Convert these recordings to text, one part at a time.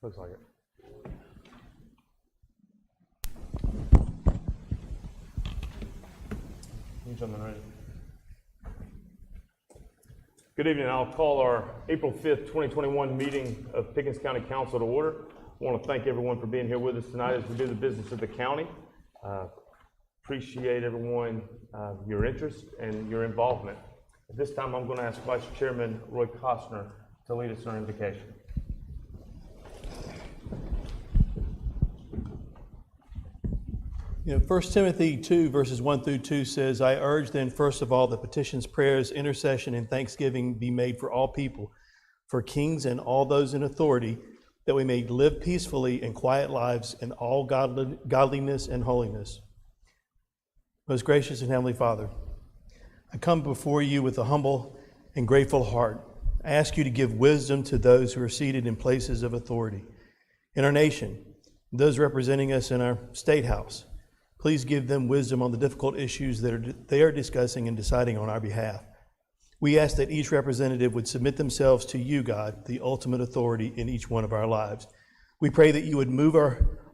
Looks like it. You jumping ready? Good evening. I'll call our April 5th, 2021 meeting of Pickens County Council to order. I want to thank everyone for being here with us tonight as we do the business of the county. Appreciate everyone, your interest and your involvement. At this time, I'm going to ask Vice Chairman Roy Costner to lead us in our invocation. You know, 1 Timothy 2, verses 1 through 2 says, I urge then, first of all, that petitions, prayers, intercession, and thanksgiving be made for all people, for kings and all those in authority, that we may live peacefully and quiet lives in all godliness and holiness. Most gracious and Heavenly Father, I come before you with a humble and grateful heart. I ask you to give wisdom to those who are seated in places of authority in our nation, those representing us in our state house. Please give them wisdom on the difficult issues that they are discussing and deciding on our behalf. We ask that each representative would submit themselves to you, God, the ultimate authority in each one of our lives. We pray that you would move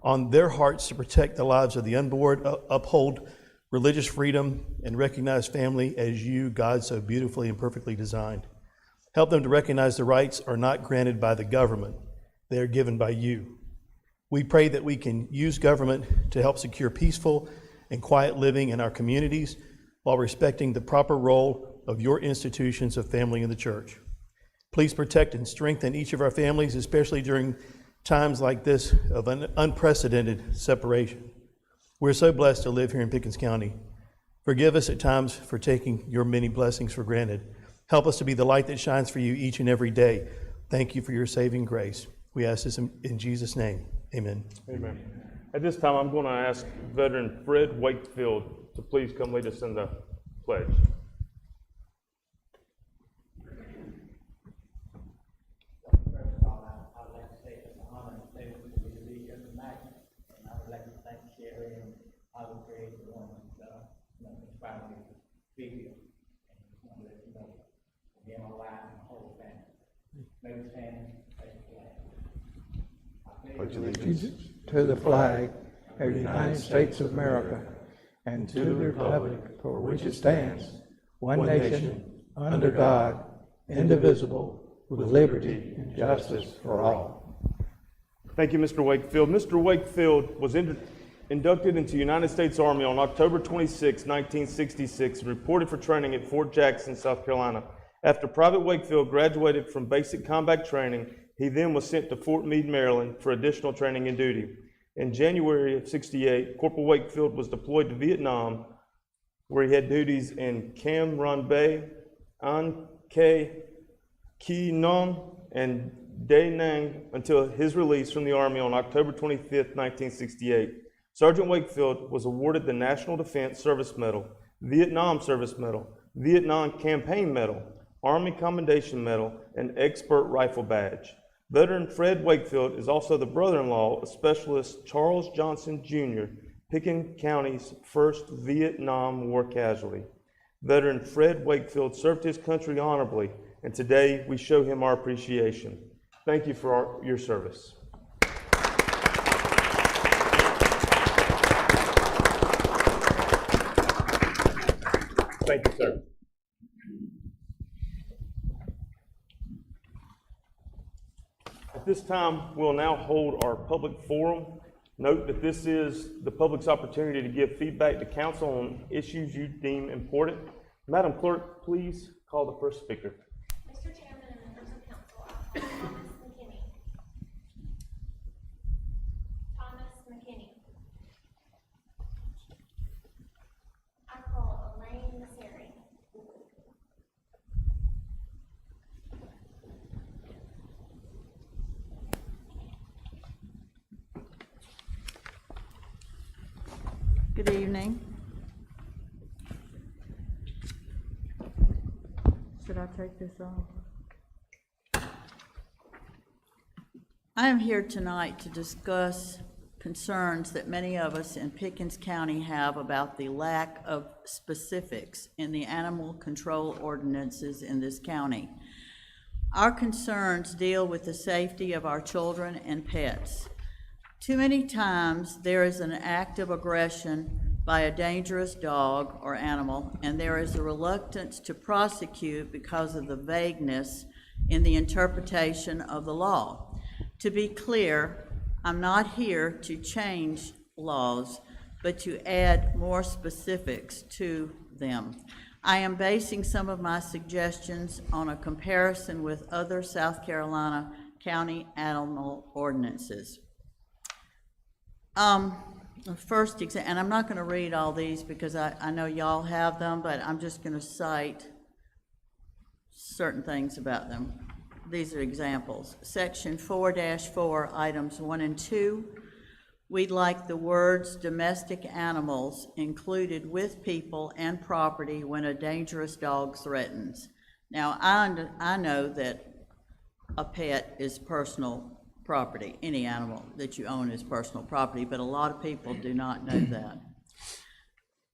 on their hearts to protect the lives of the unborn, uphold religious freedom, and recognize family as you, God, so beautifully and perfectly designed. Help them to recognize the rights are not granted by the government. They are given by you. We pray that we can use government to help secure peaceful and quiet living in our communities while respecting the proper role of your institutions of family in the church. Please protect and strengthen each of our families, especially during times like this of an unprecedented separation. We're so blessed to live here in Pickens County. Forgive us at times for taking your many blessings for granted. Help us to be the light that shines for you each and every day. Thank you for your saving grace. We ask this in Jesus' name. Amen. Amen. At this time, I'm going to ask veteran Fred Wakefield to please come lead us in the pledge. First of all, I would like to take an honor and pleasure to be here tonight, and I would like to thank Sherry and other creative ones that inspired me to be here. And just want to let you know, again, my wife and my whole family. Maybe stand as a flag. Pledge allegiance to the flag of the United States of America and to the republic for which it stands, one nation, under God, indivisible, with liberty and justice for all. Thank you, Mr. Wakefield. Mr. Wakefield was inducted into the United States Army on October 26, 1966, and reported for training at Fort Jackson, South Carolina. After Private Wakefield graduated from basic combat training, he then was sent to Fort Meade, Maryland for additional training and duty. In January of '68, Corporal Wakefield was deployed to Vietnam, where he had duties in Cam Ranh Bay, An Khe, Ki Nong, and Da Nang until his release from the Army on October 25, 1968. Sergeant Wakefield was awarded the National Defense Service Medal, Vietnam Service Medal, Vietnam Campaign Medal, Army Commendation Medal, and Expert Rifle Badge. Veteran Fred Wakefield is also the brother-in-law of Specialist Charles Johnson, Jr., Pickens County's first Vietnam War casualty. Veteran Fred Wakefield served his country honorably, and today we show him our appreciation. Thank you for your service. Thank you, sir. At this time, we'll now hold our public forum. Note that this is the public's opportunity to give feedback to council on issues you deem important. Madam Clerk, please call the first speaker. Mr. Chairman and members of council, I call Thomas McKinney. Thomas McKinney. I call Elaine Masseri. Good evening. Should I take this off? I am here tonight to discuss concerns that many of us in Pickens County have about the lack of specifics in the animal control ordinances in this county. Our concerns deal with the safety of our children and pets. Too many times, there is an act of aggression by a dangerous dog or animal, and there is a reluctance to prosecute because of the vagueness in the interpretation of the law. To be clear, I'm not here to change laws, but to add more specifics to them. I am basing some of my suggestions on a comparison with other South Carolina county animal ordinances. The first example, and I'm not going to read all these because I know y'all have them, but I'm just going to cite certain things about them. These are examples. Section 4-4, items 1 and 2. We'd like the words domestic animals included with people and property when a dangerous dog threatens. Now, I know that a pet is personal property. Any animal that you own is personal property, but a lot of people do not know that.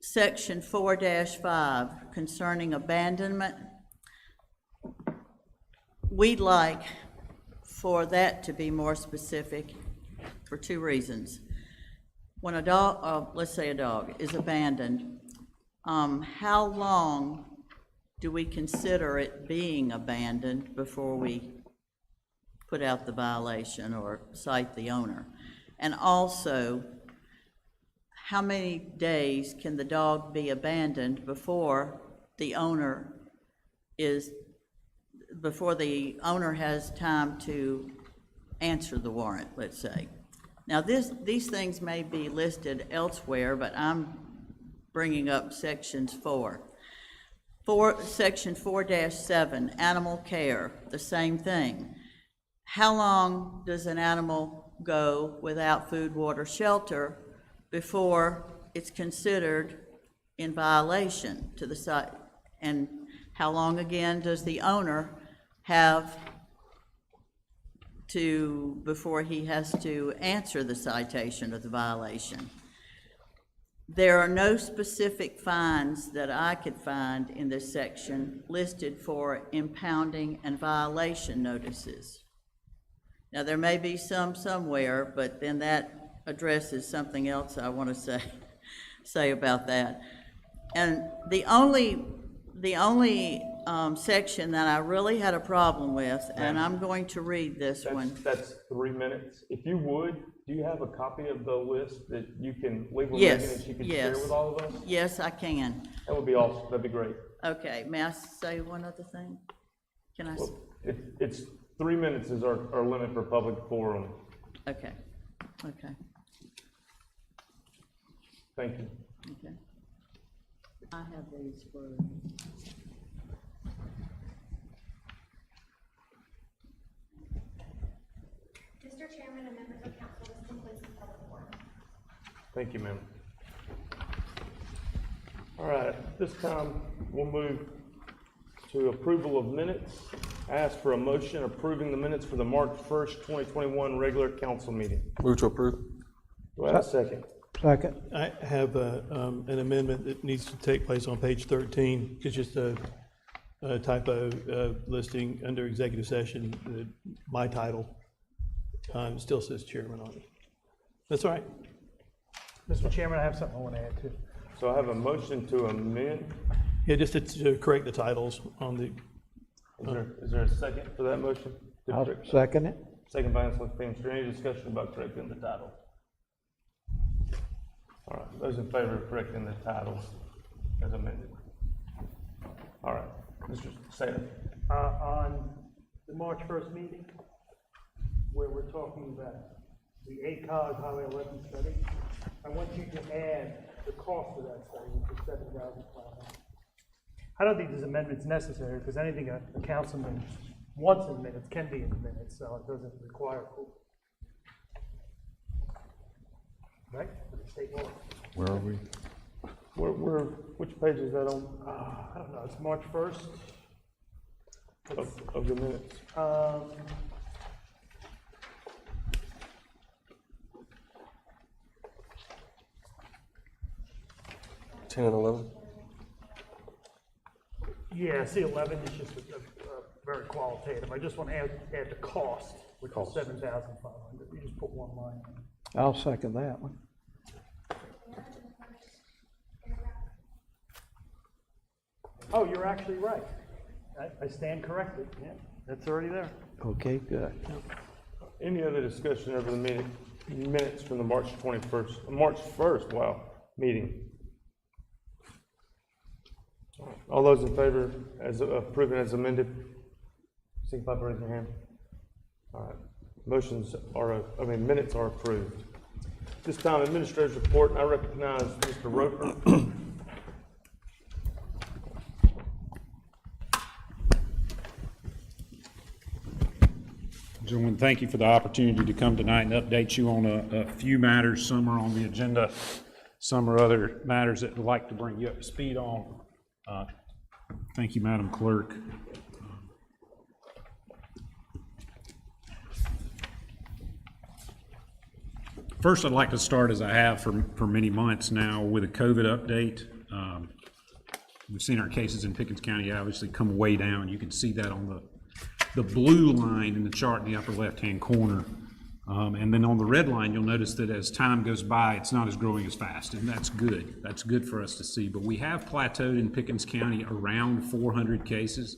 Section 4-5, concerning abandonment. We'd like for that to be more specific for two reasons. When a dog, let's say a dog, is abandoned, how long do we consider it being abandoned before we put out the violation or cite the owner? And also, how many days can the dog be abandoned before the owner has time to answer the warrant, let's say? Now, these things may be listed elsewhere, but I'm bringing up sections 4. Section 4-7, animal care, the same thing. How long does an animal go without food, water, shelter before it's considered in violation to the site? And how long again does the owner have before he has to answer the citation of the violation? There are no specific fines that I could find in this section listed for impounding and violation notices. Now, there may be some somewhere, but then that addresses something else I want to say about that. And the only section that I really had a problem with, and I'm going to read this one. That's 3 minutes. If you would, do you have a copy of the list that you can leave with Yes, Megan and she can yes. share with all of us? Yes, I can. That would be awesome. That'd be great. Okay, may I say one other thing? Can I? Well, it's 3 minutes is our limit for public forum. Okay. Thank you. Okay. I have these for. Mr. Chairman and members of council, this concludes the public forum. Thank you, ma'am. All right, this time we'll move to approval of minutes. I ask for a motion approving the minutes for the March 1st, 2021 regular council meeting. Move to approve. Do I have a second? Second. I have an amendment that needs to take place on page 13. It's just a typo listing under executive session. My title still says chairman on it. That's all right. Mr. Chairman, I have something I want to add too. So I have a motion to amend. Yeah, just to correct the titles on the. Is there a second for that motion? I'll second it. Second by Councilor Pickens. Is there any discussion about correcting the title? All right, those in favor of correcting the titles as amended. All right, Mr. Sayer. On the March 1st meeting, where we're talking about the ACOG Highway 11 study, I want you to add the cost of that study, which is $7,500. I don't think there's amendments necessary, because anything a councilman wants in minutes can be in the minutes, so it doesn't require approval. Right? State law. Where are we? Which page is that on? I don't know, it's March 1st. Of the minutes? 10 and 11? Yeah, see 11 is just a very qualitative. I just want to add the cost, which is $7,500. You just put one line. I'll second that one. Oh, you're actually right. I stand corrected. Yeah, that's already there. Okay, good. Any other discussion over the minutes from the March 1st, wow, meeting? All those in favor as approving as amended, signify by raising your hand. All right, minutes are approved. This time, administrator's report, and I recognize Mr. Roper. Gentlemen, thank you for the opportunity to come tonight and update you on a few matters. Some are on the agenda, some are other matters that I'd like to bring you up to speed on. Thank you, Madam Clerk. First, I'd like to start, as I have for many months now, with a COVID update. We've seen our cases in Pickens County obviously come way down. You can see that on the blue line in the chart in the upper left-hand corner. And then on the red line, you'll notice that as time goes by, it's not as growing as fast, and that's good. That's good for us to see. But we have plateaued in Pickens County around 400 cases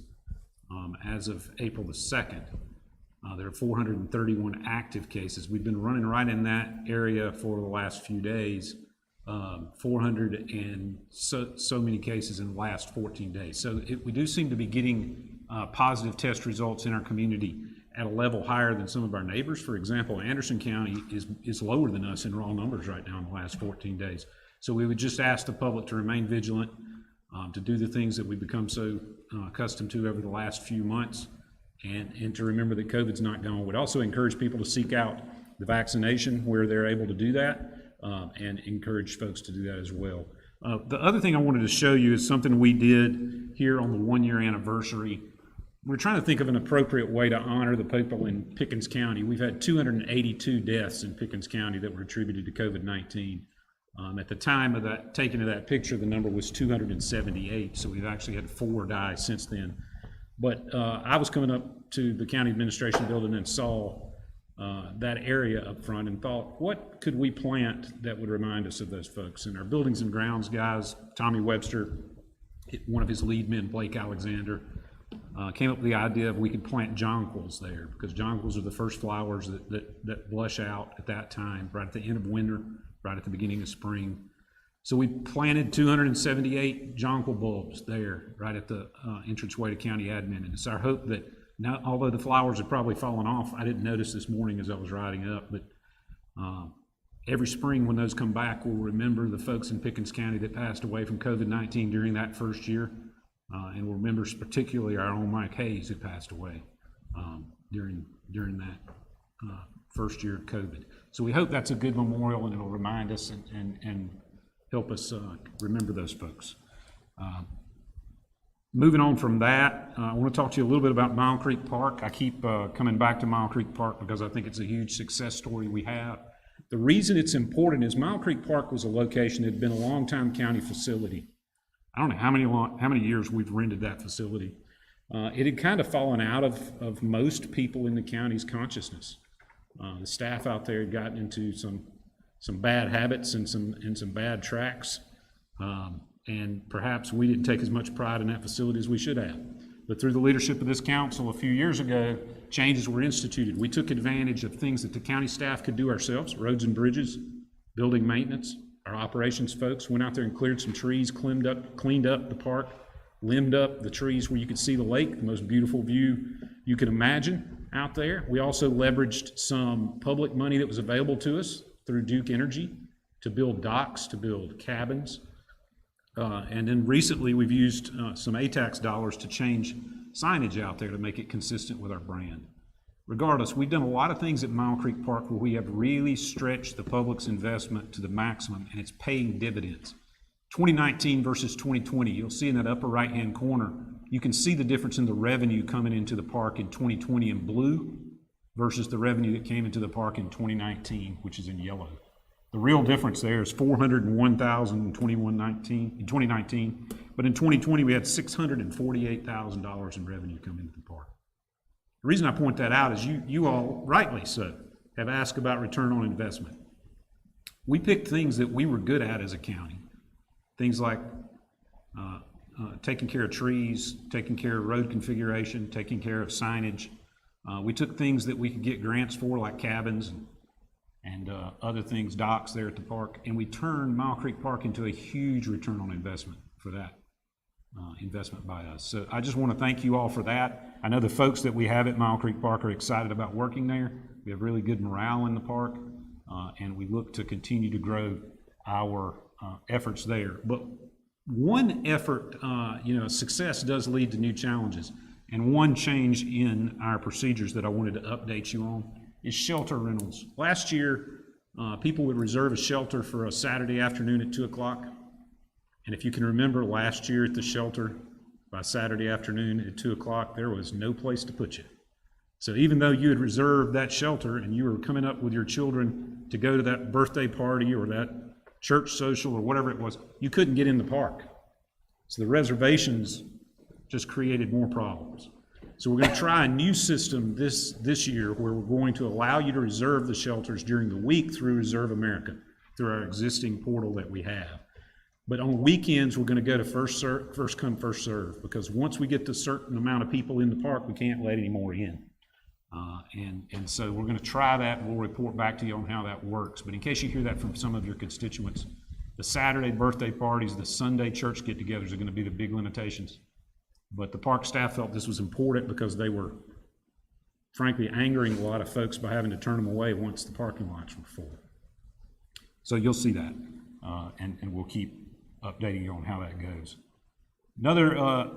as of April the 2nd. There are 431 active cases. We've been running right in that area for the last few days, 400 and so many cases in the last 14 days. So we do seem to be getting positive test results in our community at a level higher than some of our neighbors. For example, Anderson County is lower than us in raw numbers right now in the last 14 days. So we would just ask the public to remain vigilant, to do the things that we've become so accustomed to over the last few months, and to remember that COVID's not gone. We'd also encourage people to seek out the vaccination where they're able to do that, and encourage folks to do that as well. The other thing I wanted to show you is something we did here on the 1-year anniversary. We're trying to think of an appropriate way to honor the people in Pickens County. We've had 282 deaths in Pickens County that were attributed to COVID-19. At the time of that taking of that picture, the number was 278, so we've actually had 4 die since then. But I was coming up to the county administration building and saw that area up front and thought, what could we plant that would remind us of those folks? And our buildings and grounds guys, Tommy Webster, one of his lead men, Blake Alexander, came up with the idea of we could plant jonquils there, because jonquils are the first flowers that blush out at that time, right at the end of winter, right at the beginning of spring. So we planted 278 jonquil bulbs there, right at the entranceway to county admin. And it's our hope that, now, although the flowers have probably fallen off, I didn't notice this morning as I was riding up, but every spring when those come back, we'll remember the folks in Pickens County that passed away from COVID-19 during that first year. And we'll remember particularly our own Mike Hayes, who passed away during that first year of COVID. So we hope that's a good memorial, and it'll remind us and help us remember those folks. Moving on from that, I want to talk to you a little bit about Mile Creek Park. I keep coming back to Mile Creek Park because I think it's a huge success story we have. The reason it's important is Mile Creek Park was a location that had been a long-time county facility. I don't know how many years we've rented that facility. It had kind of fallen out of most people in the county's consciousness. The staff out there had gotten into some bad habits and some bad tracks, and perhaps we didn't take as much pride in that facility as we should have. But through the leadership of this council a few years ago, changes were instituted. We took advantage of things that the county staff could do ourselves: roads and bridges, building maintenance. Our operations folks went out there and cleared some trees, cleaned up the park, limbed up the trees where you could see the lake, the most beautiful view you could imagine out there. We also leveraged some public money that was available to us through Duke Energy to build docks, to build cabins. And then recently we've used some ATAX dollars to change signage out there to make it consistent with our brand. Regardless, we've done a lot of things at Mile Creek Park where we have really stretched the public's investment to the maximum, and it's paying dividends. 2019 versus 2020, you'll see in that upper right-hand corner, you can see the difference in the revenue coming into the park in 2020 in blue versus the revenue that came into the park in 2019, which is in yellow. The real difference there is $401,000 in 2019, but in 2020 we had $648,000 in revenue come into the park. The reason I point that out is you all, rightly so, have asked about return on investment. We picked things that we were good at as a county, things like taking care of trees, taking care of road configuration, taking care of signage. We took things that we could get grants for, like cabins and other things, docks there at the park, and we turned Mile Creek Park into a huge return on investment for that investment by us. So I just want to thank you all for that. I know the folks that we have at Mile Creek Park are excited about working there. We have really good morale in the park, and we look to continue to grow our efforts there. But one effort, success does lead to new challenges. And one change in our procedures that I wanted to update you on is shelter rentals. Last year, people would reserve a shelter for a Saturday afternoon at 2 o'clock. And if you can remember last year at the shelter, by Saturday afternoon at 2 o'clock, there was no place to put you. So even though you had reserved that shelter and you were coming up with your children to go to that birthday party or that church social or whatever it was, you couldn't get in the park. So the reservations just created more problems. So we're going to try a new system this year where we're going to allow you to reserve the shelters during the week through Reserve America, through our existing portal that we have. But on weekends, we're going to go to first come, first serve, because once we get to a certain amount of people in the park, we can't let any more in. And so we're going to try that, and we'll report back to you on how that works. But in case you hear that from some of your constituents, the Saturday birthday parties, the Sunday church get-togethers are going to be the big limitations. But the park staff felt this was important because they were, frankly, angering a lot of folks by having to turn them away once the parking lots were full. So you'll see that, and we'll keep updating you on how that goes. Another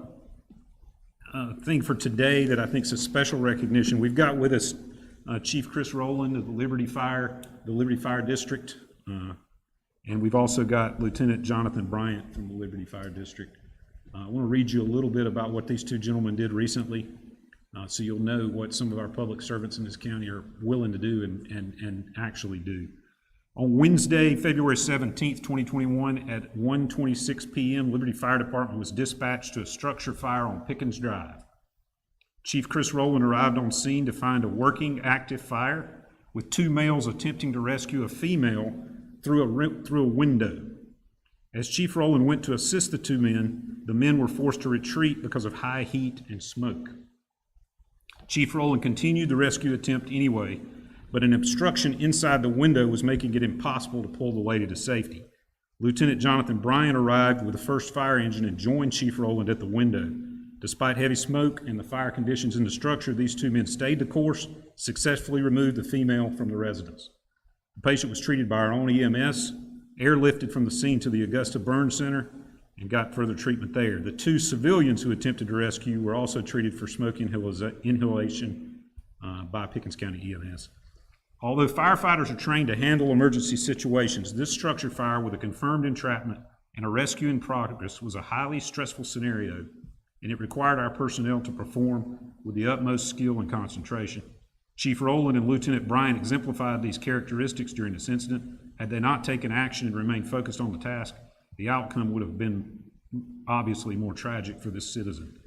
thing for today that I think is a special recognition, we've got with us Chief Chris Rowland of the Liberty Fire District, and we've also got Lieutenant Jonathan Bryant from the Liberty Fire District. I want to read you a little bit about what these two gentlemen did recently, so you'll know what some of our public servants in this county are willing to do and actually do. On Wednesday, February 17th, 2021, at 1:26 p.m., Liberty Fire Department was dispatched to a structure fire on Pickens Drive. Chief Chris Rowland arrived on scene to find a working, active fire with two males attempting to rescue a female through a window. As Chief Rowland went to assist the two men, the men were forced to retreat because of high heat and smoke. Chief Rowland continued the rescue attempt anyway, but an obstruction inside the window was making it impossible to pull the lady to safety. Lieutenant Jonathan Bryant arrived with the first fire engine and joined Chief Rowland at the window. Despite heavy smoke and the fire conditions in the structure, these two men stayed the course, successfully removed the female from the residence. The patient was treated by our own EMS, airlifted from the scene to the Augusta Burn Center, and got further treatment there. The two civilians who attempted to rescue were also treated for smoke inhalation by Pickens County EMS. Although firefighters are trained to handle emergency situations, this structure fire with a confirmed entrapment and a rescue in progress was a highly stressful scenario, and it required our personnel to perform with the utmost skill and concentration. Chief Rowland and Lieutenant Bryant exemplified these characteristics during this incident. Had they not taken action and remained focused on the task, the outcome would have been obviously more tragic for this citizen.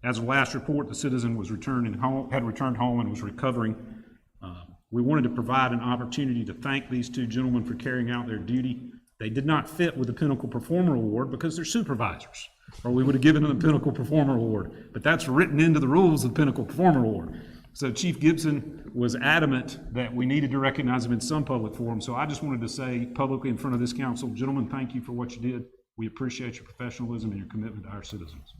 As of last report, the citizen had returned home and was recovering. We wanted to provide an opportunity to thank these two gentlemen for carrying out their duty. They did not fit with the Pinnacle Performer Award because they're supervisors, or we would have given them the Pinnacle Performer Award. But that's written into the rules of the Pinnacle Performer Award. So Chief Gibson was adamant that we needed to recognize him in some public forum. So I just wanted to say publicly in front of this council, gentlemen, thank you for what you did. We appreciate your professionalism and your commitment to our citizens.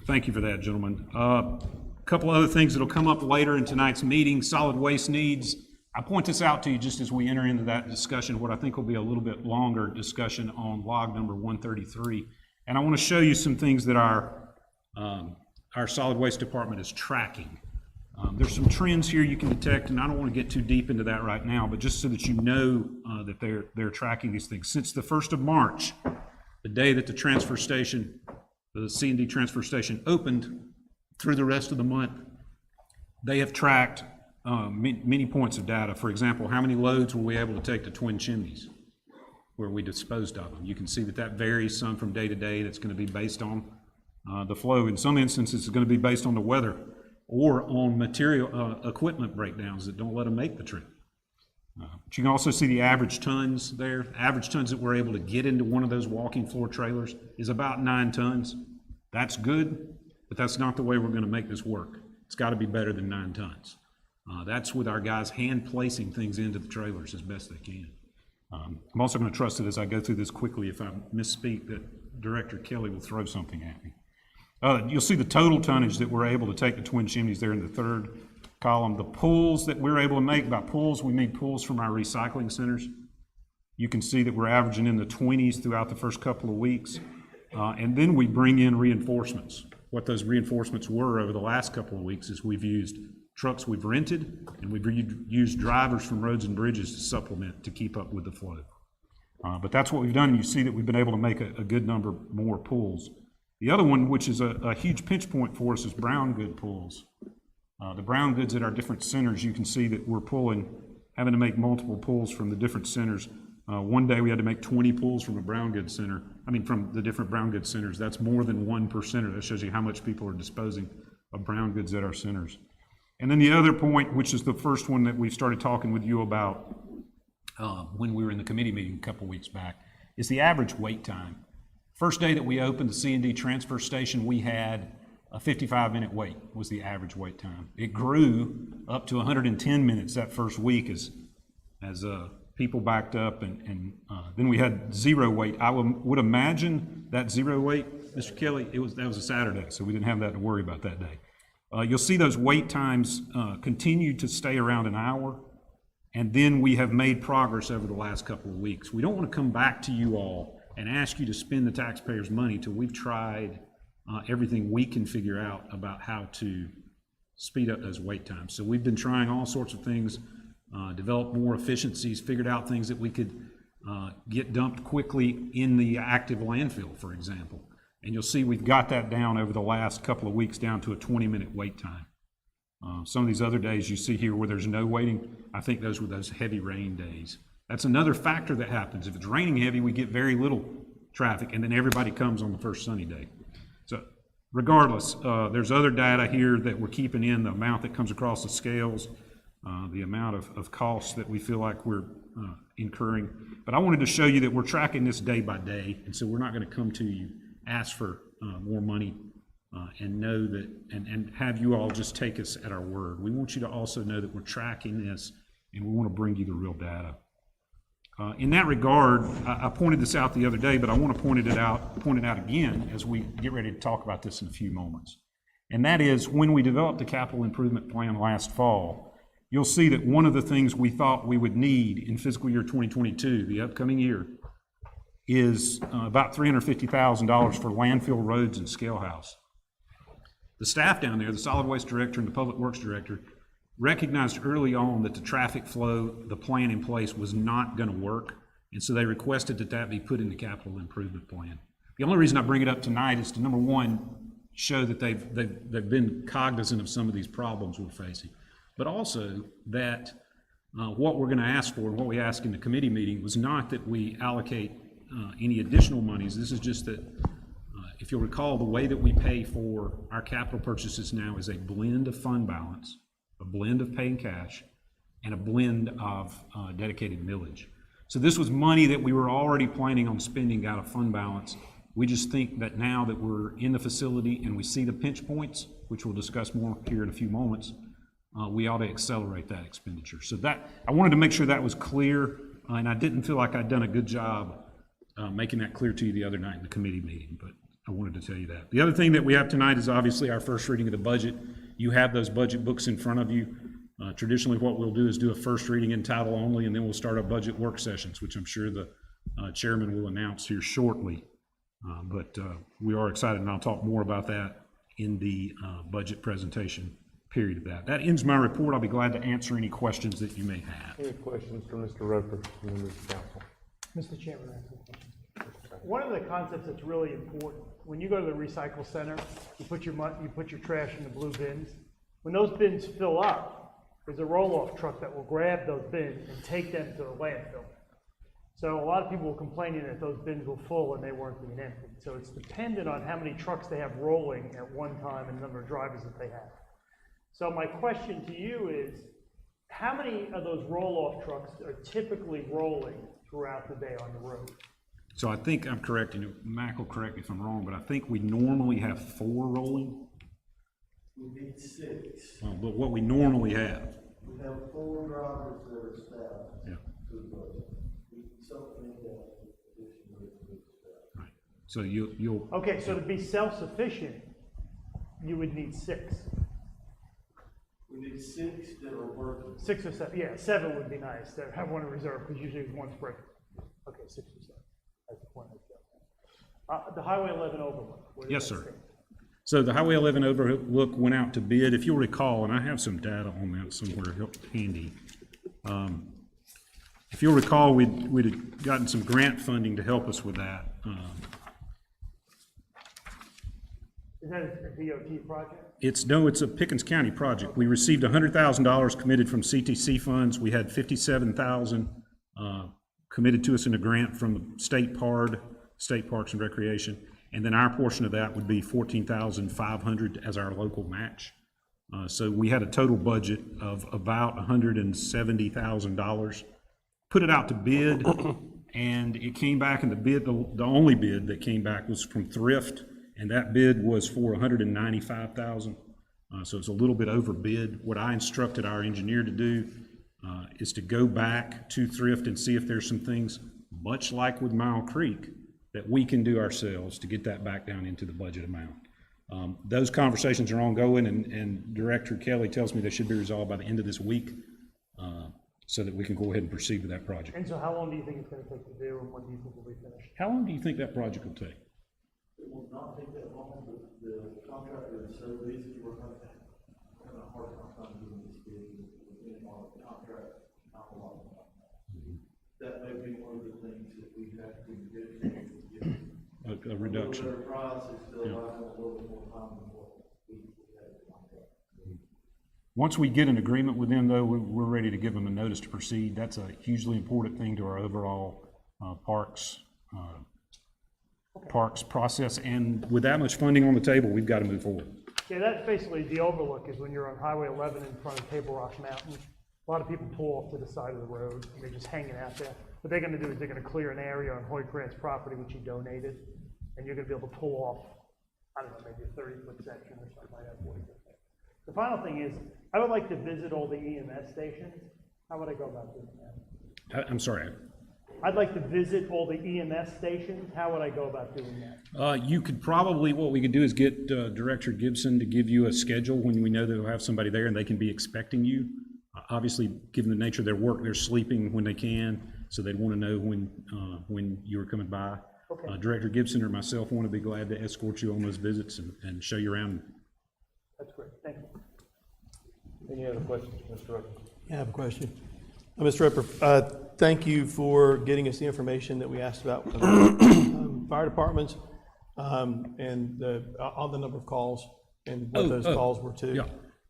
Thank you for that, gentlemen. A couple other things that'll come up later in tonight's meeting, solid waste needs. I point this out to you just as we enter into that discussion, what I think will be a little bit longer discussion on log number 133. And I want to show you some things that our solid waste department is tracking. There's some trends here you can detect, and I don't want to get too deep into that right now, but just so that you know that they're tracking these things. Since the 1st of March, the day that the transfer station, the C&D transfer station opened, through the rest of the month, They have tracked many points of data. For example, how many loads were we able to take to Twin Chimneys where we disposed of them? You can see that that varies some from day to day. That's going to be based on the flow. In some instances, it's going to be based on the weather or on material equipment breakdowns that don't let them make the trip. But you can also see the average tons there. Average tons that we're able to get into one of those walking floor trailers is about 9 tons. That's good, but that's not the way we're going to make this work. It's got to be better than 9 tons. That's with our guys hand placing things into the trailers as best they can. I'm also going to trust that as I go through this quickly, if I misspeak, that Director Kelly will throw something at me. You'll see the total tonnage that we're able to take to Twin Chimneys there in the third column. The pulls that we're able to make, by pulls, we mean pulls from our recycling centers. You can see that we're averaging in the 20s throughout the first couple of weeks. And then we bring in reinforcements. What those reinforcements were over the last couple of weeks is we've used trucks we've rented, and we've used drivers from roads and bridges to supplement to keep up with the flow. But that's what we've done, and you see that we've been able to make a good number more pulls. The other one, which is a huge pinch point for us, is brown good pulls. The brown goods at our different centers, you can see that we're having to make multiple pulls from the different centers. One day we had to make 20 pulls from a brown goods center. From the different brown goods centers. That's more than 1 per center. That shows you how much people are disposing of brown goods at our centers. And then the other point, which is the first one that we started talking with you about when we were in the committee meeting a couple weeks back, is the average wait time. First day that we opened the C&D transfer station, we had a 55-minute wait was the average wait time. It grew up to 110 minutes that first week as people backed up, and then we had 0 wait. I would imagine that 0 wait, Mr. Kelly, that was a Saturday, so we didn't have that to worry about that day. You'll see those wait times continue to stay around an hour, and then we have made progress over the last couple of weeks. We don't want to come back to you all and ask you to spend the taxpayers' money till we've tried everything we can figure out about how to speed up those wait times. So we've been trying all sorts of things, developed more efficiencies, figured out things that we could get dumped quickly in the active landfill, for example. And you'll see we've got that down over the last couple of weeks down to a 20-minute wait time. Some of these other days you see here where there's no waiting, I think those were those heavy rain days. That's another factor that happens. If it's raining heavy, we get very little traffic, and then everybody comes on the first sunny day. So regardless, there's other data here that we're keeping in, the amount that comes across the scales, the amount of costs that we feel like we're incurring. But I wanted to show you that we're tracking this day by day, and so we're not going to come to you, ask for more money, and know that, and have you all just take us at our word. We want you to also know that we're tracking this, and we want to bring you the real data. In that regard, I pointed this out the other day, but I want to point it out again as we get ready to talk about this in a few moments. And that is, when we developed the capital improvement plan last fall, you'll see that one of the things we thought we would need in fiscal year 2022, the upcoming year, is about $350,000 for landfill roads and scale house. The staff down there, the solid waste director and the public works director, recognized early on that the traffic flow, the plan in place, was not going to work, and so they requested that be put in the capital improvement plan. The only reason I bring it up tonight is to, number one, show that they've been cognizant of some of these problems we're facing, but also that what we're going to ask for and what we asked in the committee meeting was not that we allocate any additional monies. This is just that, if you'll recall, the way that we pay for our capital purchases now is a blend of fund balance, a blend of paying cash, and a blend of dedicated millage. So this was money that we were already planning on spending out of fund balance. We just think that now that we're in the facility and we see the pinch points, which we'll discuss more here in a few moments, we ought to accelerate that expenditure. So that, I wanted to make sure that was clear, and I didn't feel like I'd done a good job making that clear to you the other night in the committee meeting, but I wanted to tell you that. The other thing that we have tonight is obviously our first reading of the budget. You have those budget books in front of you. Traditionally, what we'll do is do a first reading in title only, and then we'll start our budget work sessions, which I'm sure the chairman will announce here shortly. But we are excited, and I'll talk more about that in the budget presentation period of that. That ends my report. I'll be glad to answer any questions that you may have. Any questions for Mr. Roper, members of council? Mr. Chairman, I have a question. One of the concepts that's really important, when you go to the recycle center, you put your trash in the blue bins. When those bins fill up, there's a roll-off truck that will grab those bins and take them to the landfill. So a lot of people were complaining that those bins were full and they weren't being emptied. So it's dependent on how many trucks they have rolling at one time and the number of drivers that they have. So my question to you is, how many of those roll-off trucks are typically rolling throughout the day on the road? So I think I'm correct, and Mac will correct me if I'm wrong, but I think we normally have 4 rolling. We need 6. But what we normally have. We have 4 drivers that are staffed. Yeah. Something that additional staff. Right. So you'll. Okay, so to be self-sufficient, you would need 6. We need 6 that are working. 6 or 7, yeah, 7 would be nice, to have one in reserve, because usually it's one spring. Okay, 6 or 7, that's the point I was The Highway 11 overlook. where does Yes, that sir. stand? So the Highway 11 overlook went out to bid. If you'll recall, and I have some data on that somewhere handy. If you'll recall, we'd had gotten some grant funding to help us with that. Is that a DOT project? It's a Pickens County project. We received $100,000 committed from CTC funds. We had $57,000 committed to us in a grant from the State Parks and Recreation. And then our portion of that would be $14,500 as our local match. So we had a total budget of about $170,000. Put it out to bid, and it came back, and the only bid that came back was from Thrift, and that bid was for $195,000. So it's a little bit over bid. What I instructed our engineer to do is to go back to Thrift and see if there's some things, much like with Mile Creek, that we can do ourselves to get that back down into the budget amount. Those conversations are ongoing, and Director Kelly tells me they should be resolved by the end of this week, so that we can go ahead and proceed with that project. And so how long do you think it's going to take to do, and when do you think we'll be finished? How long do you think that project will take? It will not take that long, but the contractor is so busy, we're going to have a hard time doing this bid within our contract, not a lot of time. That may be one of the things that we have to get. A reduction. A little better price is still allowing a little bit more time than what we have in the contract. Once we get an agreement with them, though, we're ready to give them a notice to proceed. That's a hugely important thing to our overall parks process. And with that much funding on the table, we've got to move forward. Yeah, that's basically the overlook, is when you're on Highway 11 in front of Table Rock Mountain. A lot of people pull off to the side of the road, and they're just hanging out there. What they're going to do is they're going to clear an area on Hoyt Grant's property, which he donated, and you're going to be able to pull off, I don't know, maybe a 30-foot section or something like that. The final thing is, I would like to visit all the EMS stations. How would I go about doing that? I'm sorry. I'd like to visit all the EMS stations. How would I go about doing that? You could probably, what we could do is get Director Gibson to give you a schedule when we know they'll have somebody there and they can be expecting you. Obviously, given the nature of their work, they're sleeping when they can, so they'd want to know when you're coming by. Okay. Director Gibson or myself want to be glad to escort you on those visits and show you around. That's great. Thank you. Any other questions, Mr. Rucker? Yeah, I have a question. Mr. Ripper, thank you for getting us the information that we asked about with the fire departments and on the number of calls and what those calls were to. Yeah.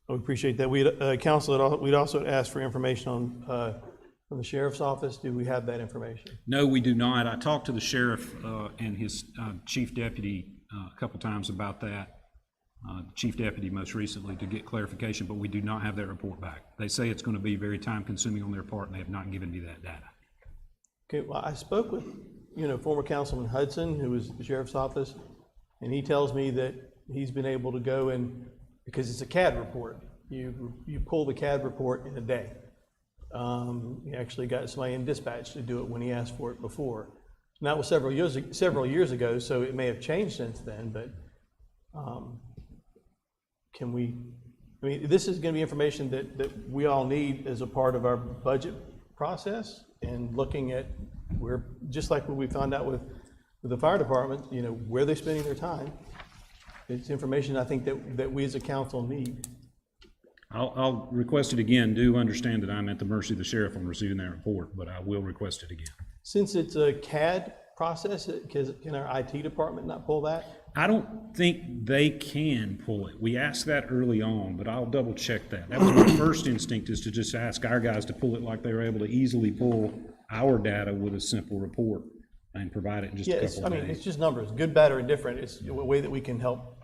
We appreciate that. We'd also asked for information from the sheriff's office. Do we have that information? No, we do not. I talked to the sheriff and his chief deputy a couple times about that. Chief deputy most recently to get clarification, but we do not have that report back. They say it's going to be very time consuming on their part, and they have not given me that data. Okay, well, I spoke with, former Councilman Hudson, who was the sheriff's office, and he tells me that he's been able to go in, because it's a CAD report. You pull the CAD report in a day. He actually got somebody in dispatch to do it when he asked for it before. And that was several years ago, so it may have changed since then, but this is going to be information that we all need as a part of our budget process, and looking at just like what we found out with the fire department, where they're spending their time. It's information I think that we as a council need. I'll request it again. Do understand that I'm at the mercy of the sheriff on receiving that report, but I will request it again. Since it's a CAD process? Can our IT department not pull that? I don't think they can pull it. We asked that early on, but I'll double check that. That was my first instinct, is to just ask our guys to pull it like they were able to easily pull our data with a simple report and provide it in just a Yeah, couple of days. it's just numbers, good, bad, or indifferent. It's a way that we can help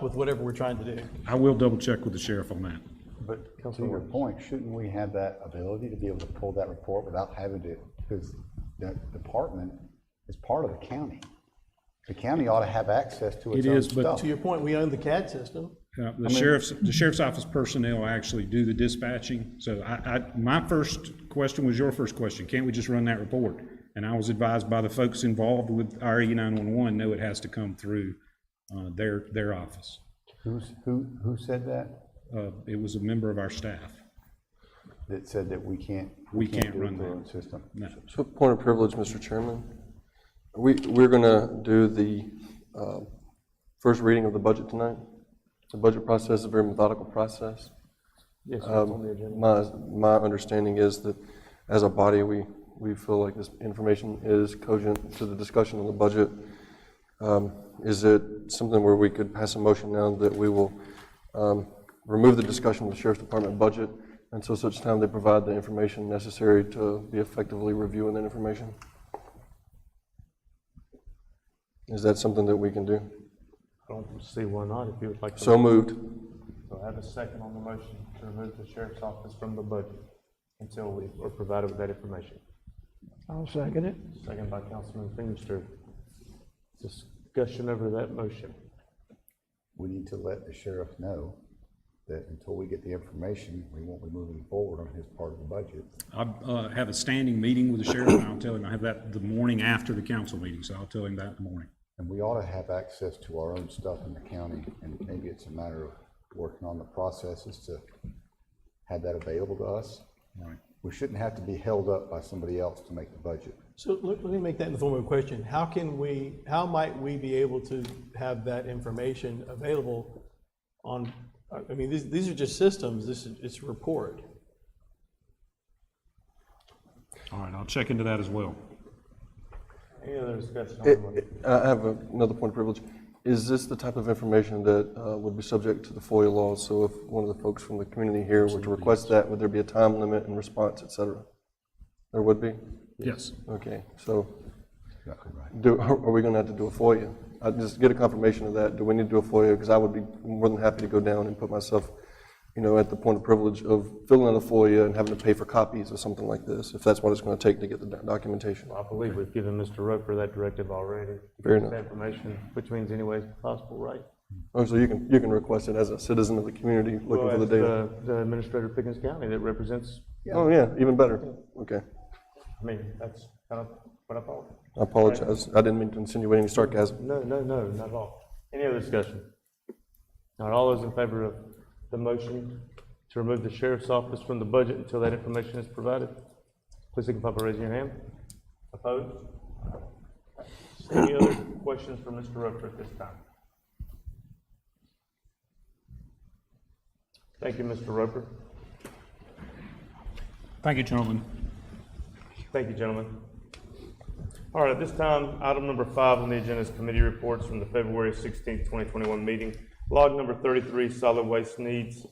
with whatever we're trying to do. I will double check with the sheriff on that. But to your point, shouldn't we have that ability to be able to pull that report without having to, because the department is part of the county. The county ought to have access to its It own is, but stuff. To your point, we own the CAD system. The sheriff's office personnel actually do the dispatching. So my first question was your first question. Can't we just run that report? And I was advised by the folks involved with our E911, no, it has to come through their office. Who said that? It was a member of our staff. That said that we can't We do can't it run through our that. own system? No. So point of privilege, Mr. Chairman. We're gonna do the first reading of the budget tonight. The budget process is a very methodical process. Yes, sir, it's on the agenda. My understanding is that as a body, we feel like this information is cogent to the discussion of the budget. Is it something where we could pass a motion now that we will remove the discussion of the Sheriff's Department budget until such time they provide the information necessary to be effectively reviewing that information? Is that something that we can do? I don't see why not, if you would like to. So moved. So I have a second on the motion to remove the sheriff's office from the budget until we are provided with that information. I'll second it. Second by Councilman Fingerster. Discussion over that motion. We need to let the sheriff know that until we get the information, we won't be moving forward on his part of the budget. I have a standing meeting with the sheriff, and I'll tell him, I have that the morning after the council meeting, so I'll tell him that in the morning. And we ought to have access to our own stuff in the county, and maybe it's a matter of working on the processes to have that available to us. Right. We shouldn't have to be held up by somebody else to make the budget. So let me make that in the form of a question. How might we be able to have that information available on, I mean, these are just systems, it's a report. All right, I'll check into that as well. Any other discussion on the motion? I have another point of privilege. Is this the type of information that would be subject to the FOIA laws? So if one of the folks from the community here were to request that, would there be a time limit and response, et cetera? There would be? Yes. Okay, so Exactly right. are we gonna have to do a FOIA? I just get a confirmation of that. Do we need to do a FOIA? Because I would be more than happy to go down and put myself, at the point of privilege of filling out a FOIA and having to pay for copies or something like this, if that's what it's gonna take to get the documentation. I believe we've given Mr. Roper that directive already. Fair That enough. information, which means any way possible, right? Oh, so you can request it as a citizen of the community looking for the data? The administrator of Pickens County that represents, Oh, yeah, even better. Okay. I mean, that's kind of what I thought. I apologize. I didn't mean to insinuate any sarcasm. No, not at all. Any other discussion? All right, all those in favor of the motion to remove the sheriff's office from the budget until that information is provided, please signify by raising your hand. Opposed? Any other questions for Mr. Roper at this time? Thank you, Mr. Roper. Thank you, gentlemen. Thank you, gentlemen. All right, at this time, item number 5 on the agenda is committee reports from the February 16th, 2021 meeting. Log number 33, solid waste needs.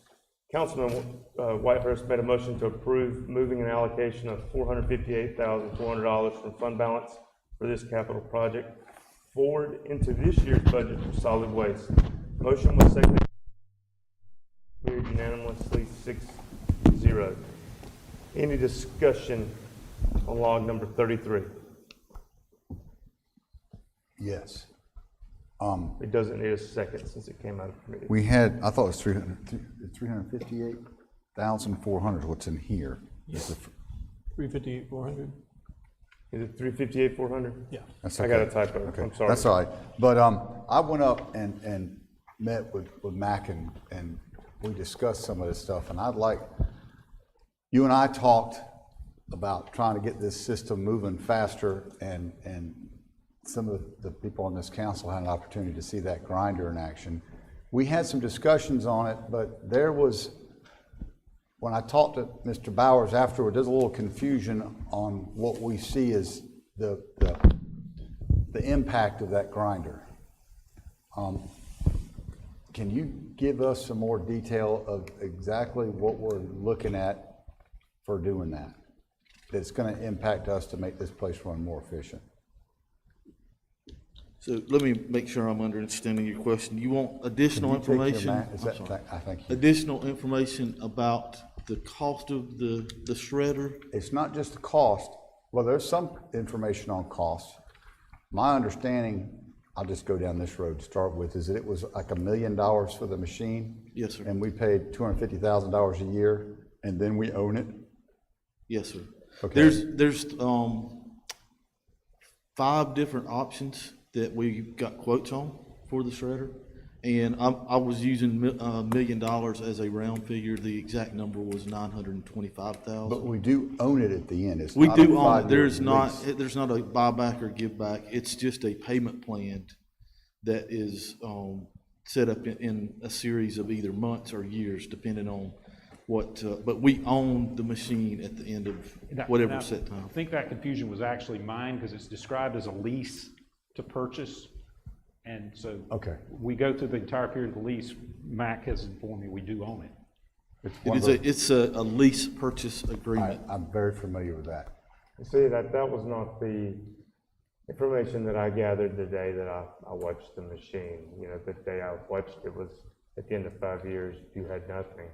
Councilman Whitehurst made a motion to approve moving an allocation of $458,400 from fund balance for this capital project forward into this year's budget for solid waste. Motion was seconded. Carried unanimously 6-0. Any discussion on log number 33? Yes. It doesn't need a second since it came out of committee. We had, I thought it was 358,400 what's in here. Yes. 358, 400? Is it 358,400? Yeah. That's I got a okay. typo. Okay. I'm sorry. That's all right. But I went up and met with Mac and we discussed some of this stuff. And I'd like, you and I talked about trying to get this system moving faster, and some of the people on this council had an opportunity to see that grinder in action. We had some discussions on it, but there was, when I talked to Mr. Bowers afterward, there's a little confusion on what we see as the the impact of that grinder. Can you give us some more detail of exactly what we're looking at for doing that? That's gonna impact us to make this place run more efficient? So let me make sure I'm understanding your question. You want additional Can you take your information? ma- is I'm that- sorry. I thank you. Additional information about the cost of the shredder? It's not just the cost. Well, there's some information on cost. My understanding, I'll just go down this road to start with, is that it was like $1 million for the machine. Yes, sir. And we paid $250,000 a year, and then we own it. Yes, sir. Okay. There's 5 different options that we got quotes on for the shredder. And I was using $1 million as a round figure. The exact number was But $925,000. we do own it at the end. It's We not a do own it. 5-year There's not lease. a buyback or give back. It's just a payment plan that is set up in a series of either months or years, depending on what, but we own the machine at the end of whatever set time. I think that confusion was actually mine, because it's described as a lease to purchase. And so Okay. we go through the entire period of the lease. Mac has informed me we do own it. It's one of the- It's a lease purchase agreement. I'm very familiar with that. See, that was not the information that I gathered the day that I watched the machine. You know, the day I watched it was at the end of 5 years, you had nothing,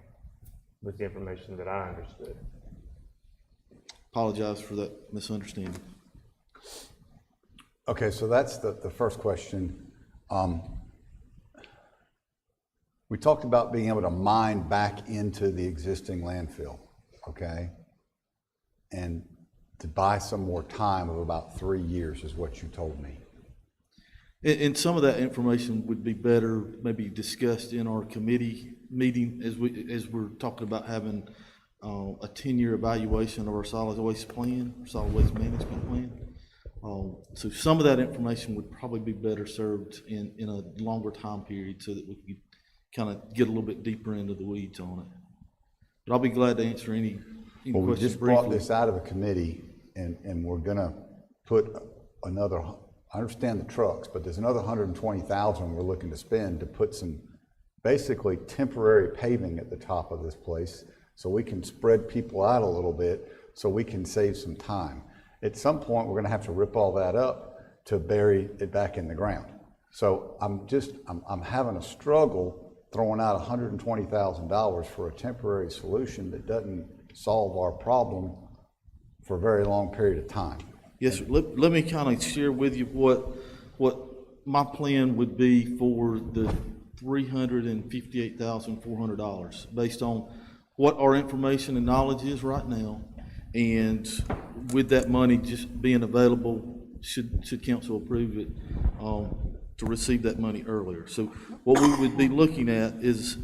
was the information that I understood. Apologize for that misunderstanding. Okay, so that's the first question. We talked about being able to mine back into the existing landfill, okay? And to buy some more time of about 3 years is what you told me. And some of that information would be better maybe discussed in our committee meeting as we're talking about having a 10-year evaluation of our solid waste plan, solid waste management plan. So some of that information would probably be better served in a longer time period so that we could kind of get a little bit deeper into the weeds on it. But I'll be glad to answer any Well, we questions just brought briefly. this out of a committee, and we're gonna put another, I understand the trucks, but there's another 120,000 we're looking to spend to put some basically temporary paving at the top of this place, so we can spread people out a little bit, so we can save some time. At some point, we're gonna have to rip all that up to bury it back in the ground. So I'm having a struggle throwing out $120,000 for a temporary solution that doesn't solve our problem for a very long period of time. Yes, sir. Let me kind of share with you what my plan would be for the $358,400, based on what our information and knowledge is right now, and with that money just being available, should council approve it, to receive that money earlier. So what we would be looking at is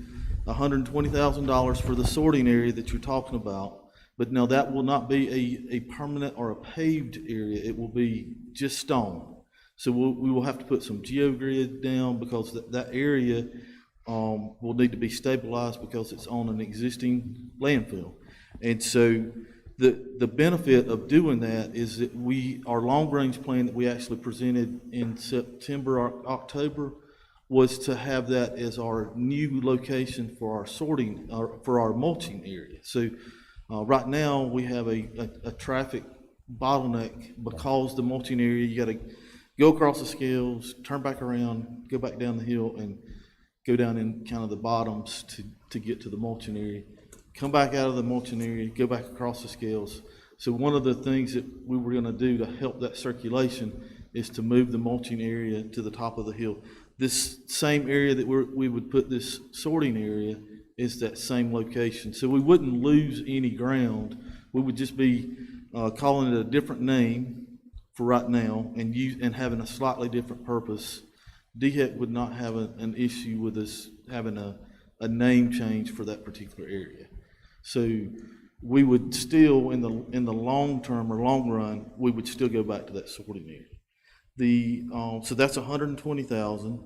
$120,000 for the sorting area that you're talking about. But now that will not be a permanent or a paved area. It will be just stone. So we will have to put some geogrid down, because that area will need to be stabilized because it's on an existing landfill. And so the benefit of doing that is that our long-range plan that we actually presented in September or October was to have that as our new location for our sorting, for our mulching area. So right now, we have a traffic bottleneck because the mulching area, you gotta go across the scales, turn back around, go back down the hill, and go down in kind of the bottoms to get to the mulching area. Come back out of the mulching area, go back across the scales. So one of the things that we were gonna do to help that circulation is to move the mulching area to the top of the hill. This same area that we would put this sorting area is that same location. So we wouldn't lose any ground. We would just be calling it a different name for right now and having a slightly different purpose. DHEC would not have an issue with us having a name change for that particular area. So we would still, in the long term or long run, we would still go back to that sorting area. So that's $120,000.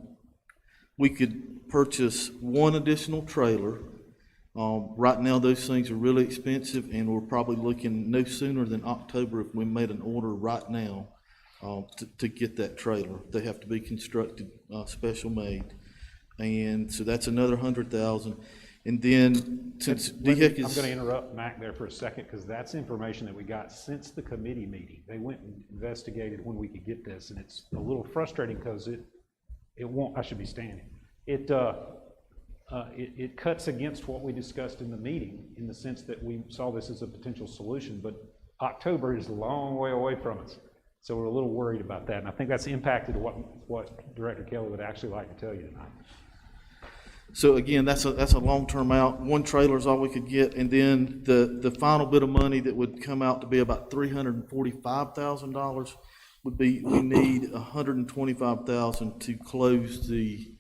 We could purchase one additional trailer. Right now, those things are really expensive, and we're probably looking no sooner than October if we made an order right now to get that trailer. They have to be constructed, special made. And so that's another 100,000. And then since DHEC is. I'm going to interrupt Mac there for a second, because that's information that we got since the committee meeting. They went and investigated when we could get this, and it's a little frustrating because it won't, I should be standing. It cuts against what we discussed in the meeting, in the sense that we saw this as a potential solution, but October is a long way away from us. So we're a little worried about that, and I think that's impacted what Director Kelly would actually like to tell you tonight. So again, that's a long-term out. One trailer is all we could get, and then the final bit of money that would come out to be about $345,000 would be, we need $125,000 to close the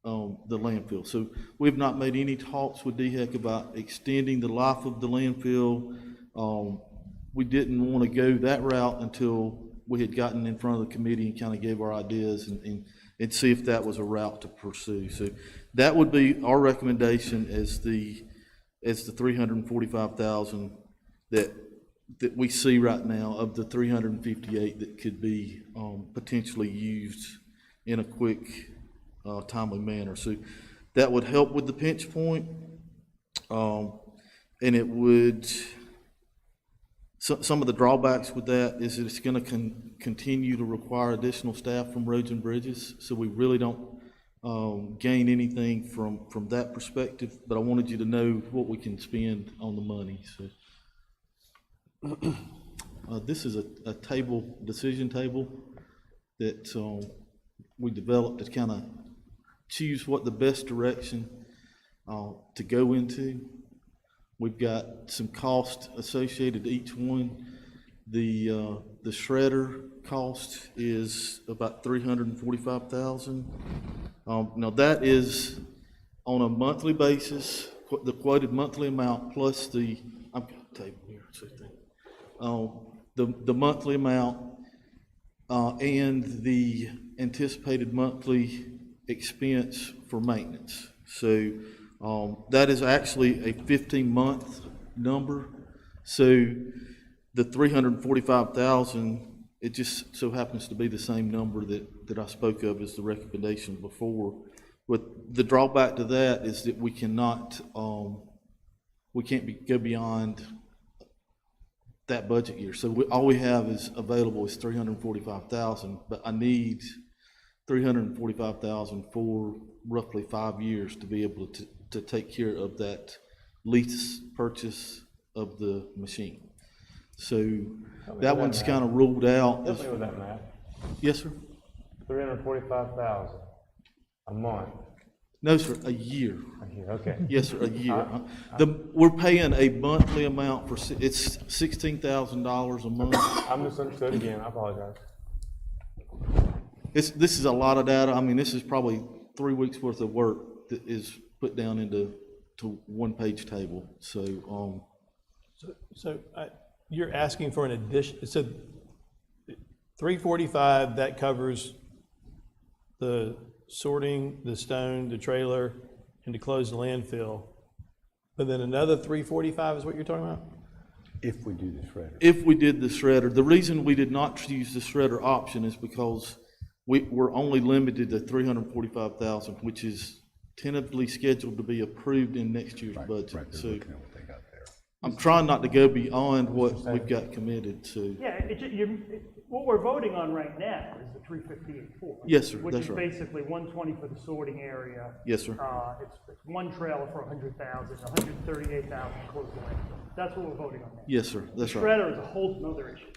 landfill. So we've not made any talks with DHEC about extending the life of the landfill. We didn't want to go that route until we had gotten in front of the committee and kind of gave our ideas and see if that was a route to pursue. So that would be our recommendation as the $345,000 that we see right now, of the $358 that could be potentially used in a quick, timely manner. So that would help with the pinch point, and it would. Some of the drawbacks with that is that it's going to continue to require additional staff from Roads and Bridges, so we really don't gain anything from that perspective, but I wanted you to know what we can spend on the money. So this is a decision table that we developed to kind of choose what the best direction to go into. We've got some cost associated to each one. The shredder cost is about $345,000. Now that is on a monthly basis, the quoted monthly amount plus I've got a table here. The monthly amount and the anticipated monthly expense for maintenance. So that is actually a 15-month number. So the $345,000, it just so happens to be the same number that I spoke of as the recommendation before. But the drawback to that is that we can't go beyond that budget year. So all we have available is $345,000, but I need $345,000 for roughly 5 years to be able to take care of that lease purchase of the machine. So that one's kind of ruled out. Help me with that, Matt. Yes, sir? $345,000 a month. No, sir, a year. Okay. Yes, sir, a year. We're paying a monthly amount it's $16,000 a month. I misunderstood again. I apologize. This is a lot of data. I mean, this is probably 3 weeks worth of work that is put down into one-page table. So you're asking for an addition. So 345, that covers the sorting, the stone, the trailer, and to close the landfill. But then another 345 is what you're talking about? If we do the shredder. If we did the shredder, the reason we did not choose the shredder option is because we're only limited to $345,000, which is tentatively scheduled to be approved in next year's budget. Right, So looking at what they got there. I'm trying not to go beyond what we've got committed to. Yeah, what we're voting on right now is the 358.4. Yes, sir, Which that's is right. basically 120 for the sorting area. Yes, sir. It's one trailer for 100,000, 138,000 to close the landfill. That's what we're voting on now. Yes, sir, that's The right. shredder is a whole other issue.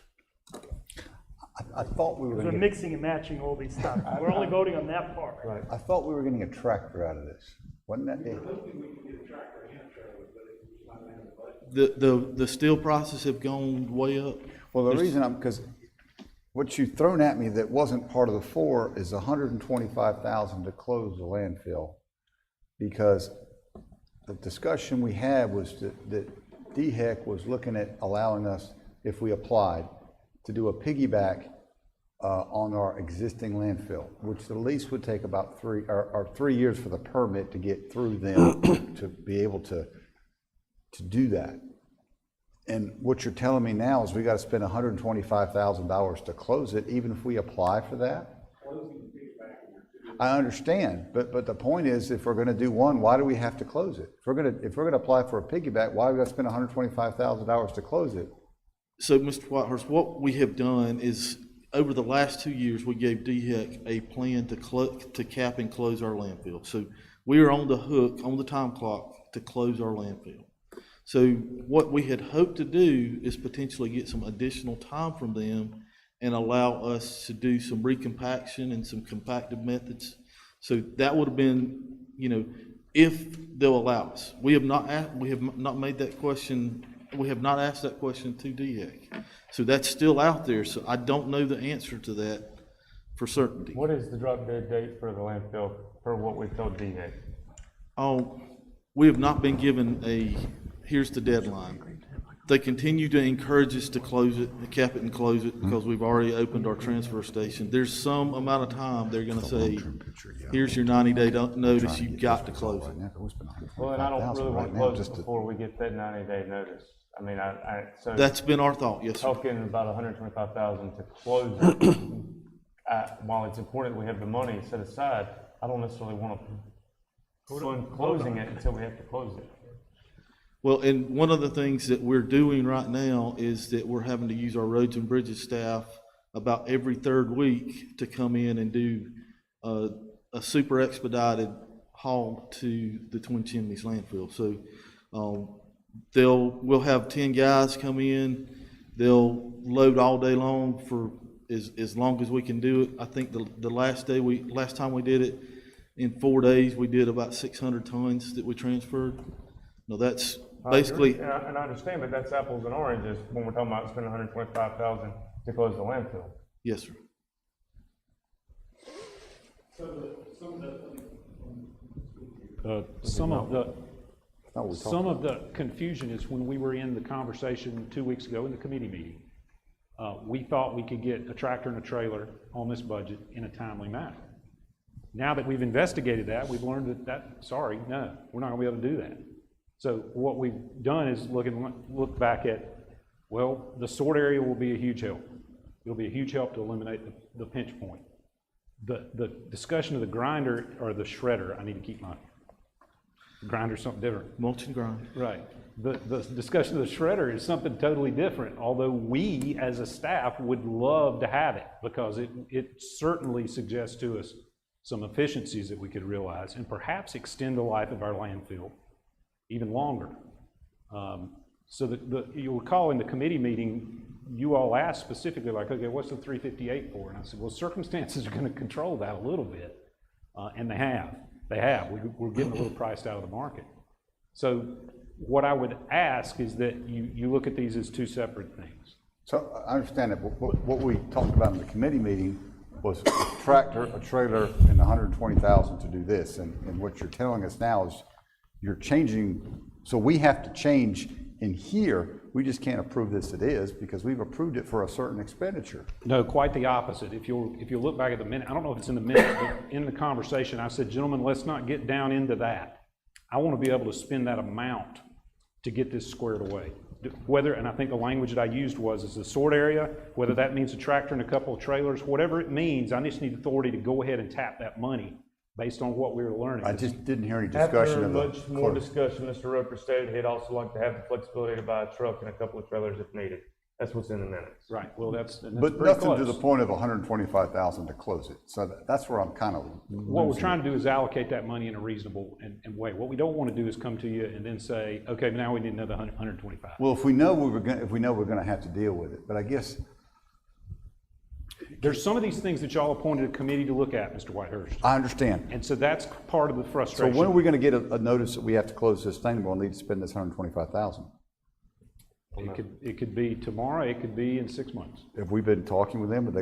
I thought we were We're gonna get, mixing and matching all these stuff. We're only voting on that part. Right. I thought we were getting a tractor out of this. Wasn't that it? The steel prices have gone way up. Well, the reason because what you've thrown at me that wasn't part of the four is $125,000 to close the landfill. Because the discussion we had was that DHEC was looking at allowing us, if we applied, to do a piggyback on our existing landfill, which the lease would take about 3 years for the permit to get through them to be able to do that. And what you're telling me now is we gotta spend $125,000 to close it, even if we apply for that? I understand, but the point is, if we're gonna do one, why do we have to close it? If we're gonna apply for a piggyback, why do we gotta spend $125,000 to close it? So, Mr. Whitehurst, what we have done is, over the last 2 years, we gave DHEC a plan to cap and close our landfill. So we are on the hook, on the time clock, to close our landfill. So what we had hoped to do is potentially get some additional time from them and allow us to do some recompaction and some compacted methods. So that would have been, if they'll allow us. We have not made that question. We have not asked that question to DHEC. So that's still out there. So I don't know the answer to that for certainty. What is the drop dead date for the landfill, per what we told DHEC? Oh, we have not been given here's the deadline. They continue to encourage us to close it, cap it and close it, because we've already opened our transfer station. There's some amount of time they're gonna say, here's your 90-day notice, you've got to close it. Well, and I don't really want to close it before we get that 90-day notice. I mean, so. That's been our thought, yes, sir. Talking about 125,000 to close it, while it's important that we have the money set aside, I don't necessarily want to fund closing it until we have to close it. Well, and one of the things that we're doing right now is that we're having to use our roads and bridges staff about every third week to come in and do a super expedited haul to the Twin Chimneys landfill. So we'll have 10 guys come in, they'll load all day long for as long as we can do it. I think the last time we did it, in 4 days, we did about 600 tons that we transferred. No, that's basically. And I understand, but that's apples and oranges when we're talking about spending 125,000 to close the landfill. Yes, sir. Some of the confusion is when we were in the conversation 2 weeks ago in the committee meeting. We thought we could get a tractor and a trailer on this budget in a timely manner. Now that we've investigated that, we've learned no, we're not gonna be able to do that. So what we've done is look back at, well, the sort area will be a huge help. It'll be a huge help to eliminate the pinch point. The discussion of the grinder or the shredder, I need to keep my grinder something different. Mulch and grind. Right. The discussion of the shredder is something totally different, although we as a staff would love to have it because it certainly suggests to us some efficiencies that we could realize and perhaps extend the life of our landfill even longer. So you'll recall in the committee meeting, you all asked specifically like, okay, what's the 358 for? And I said, well, circumstances are going to control that a little bit. And they have. We're getting a little priced out of the market. So what I would ask is that you look at these as two separate things. So I understand that, but what we talked about in the committee meeting was a tractor, a trailer, and 120,000 to do this. And what you're telling us now is you're changing, so we have to change in here. We just can't approve this as it is because we've approved it for a certain expenditure. No, quite the opposite. If you look back at the minute, I don't know if it's in the minutes, but in the conversation, I said, gentlemen, let's not get down into that. I want to be able to spend that amount to get this squared away. And I think the language that I used is the sort area, whether that means a tractor and a couple of trailers, whatever it means, I just need authority to go ahead and tap that money based on what we were learning. I just didn't hear any discussion After of the much more discussion, Mr. Roper stated he'd also like to have the flexibility to buy a truck and a couple of trailers if needed. That's what's in the minutes. Right, well, that's but pretty nothing close. to the point of 125,000 to close it. So that's where I'm kind of what we're trying to do is allocate that money in a reasonable and way. What we don't want to do is come to you and then say, okay, now we need another 125. Well, if we know we're going to have to deal with it, but I guess there's some of these things that y'all appointed a committee to look at, Mr. Whitehurst. I understand. And so that's part of the frustration. So when are we going to get a notice that we have to close this thing? We'll need to spend this 125,000. It could be tomorrow. It could be in 6 months. Have we been talking with them?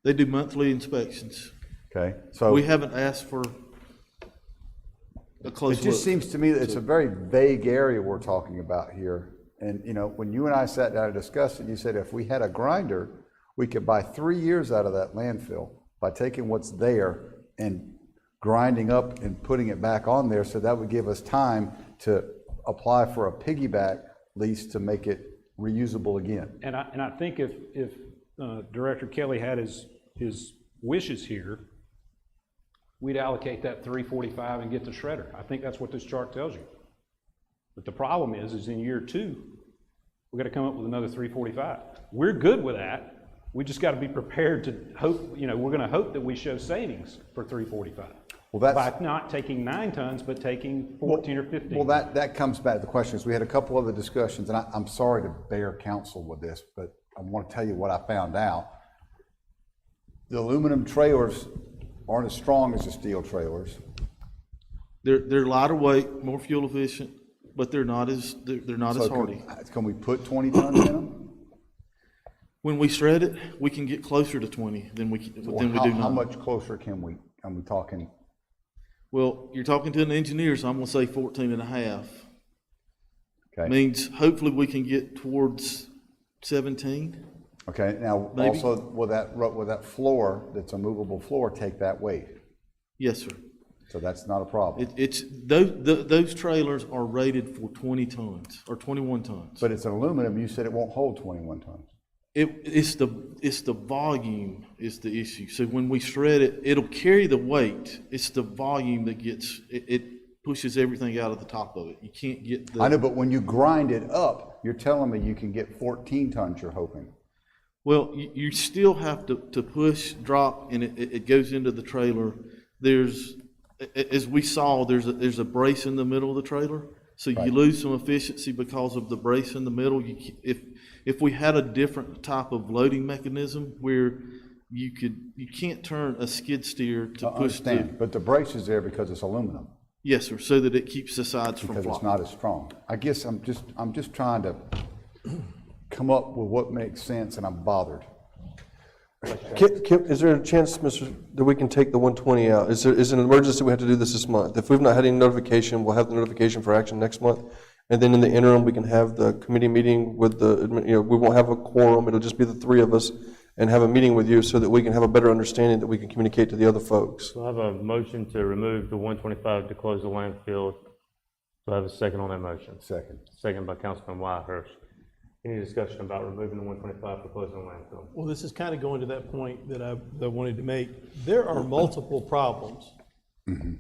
They do monthly inspections. Okay, so We haven't asked for a close it look. just seems to me that it's a very vague area we're talking about here. And, when you and I sat down and discussed it, you said if we had a grinder, we could buy 3 years out of that landfill by taking what's there and grinding up and putting it back on there. So that would give us time to apply for a piggyback lease to make it reusable again. And I think if Director Kelly had his wishes here, we'd allocate that 345 and get the shredder. I think that's what this chart tells you. But the problem is in year 2, we got to come up with another 345. We're good with that. We just got to be prepared to hope, we're going to hope that we show savings for 345. Well, that's, by not taking 9 tons, but taking 14 or 15. Well, that comes back to the questions. We had a couple other discussions, and I'm sorry to bear counsel with this, but I want to tell you what I found out. The aluminum trailers aren't as strong as the steel trailers. They're lighter weight, more fuel efficient, but they're not as hardy. Can we put 20 tons in them? When we shred it, we can get closer to 20 than we do now. How much closer can we talking? Well, you're talking to an engineer, so I'm going to say 14 and a half. Okay. Means hopefully we can get towards 17. Okay, now Maybe. Also will that floor, that's a movable floor, take that weight? Yes, sir. So that's not a problem. Those trailers are rated for 20 tons or 21 tons. But it's an aluminum, you said it won't hold 21 tons. It's the volume is the issue. So when we shred it, it'll carry the weight. It's the volume that it pushes everything out of the top of it. You can't get the. I know, but when you grind it up, you're telling me you can get 14 tons, you're hoping. Well, you still have to push, drop, and it goes into the trailer. As we saw, there's a brace in the middle of the trailer. So Right. You lose some efficiency because of the brace in the middle. If we had a different type of loading mechanism where you can't turn a skid steer to push but the brace is there because it's aluminum. Yes, sir, so that it keeps the sides from Because flopping. it's not as strong. I guess I'm just trying to come up with what makes sense, and I'm bothered. Kip, is there a chance, that we can take the 120 out? Is it an emergency we have to do this month? If we've not had any notification, we'll have the notification for action next month. And then in the interim, we can have the committee meeting with we won't have a quorum, it'll just be the 3 of us, and have a meeting with you so that we can have a better understanding that we can communicate to the other folks. So I have a motion to remove the 125 to close the landfill. Do I have a second on that motion? Second. Second by Councilman Whitehurst. Any discussion about removing the 125 for closing the landfill? Well, this is kind of going to that point that I wanted to make. There are multiple problems.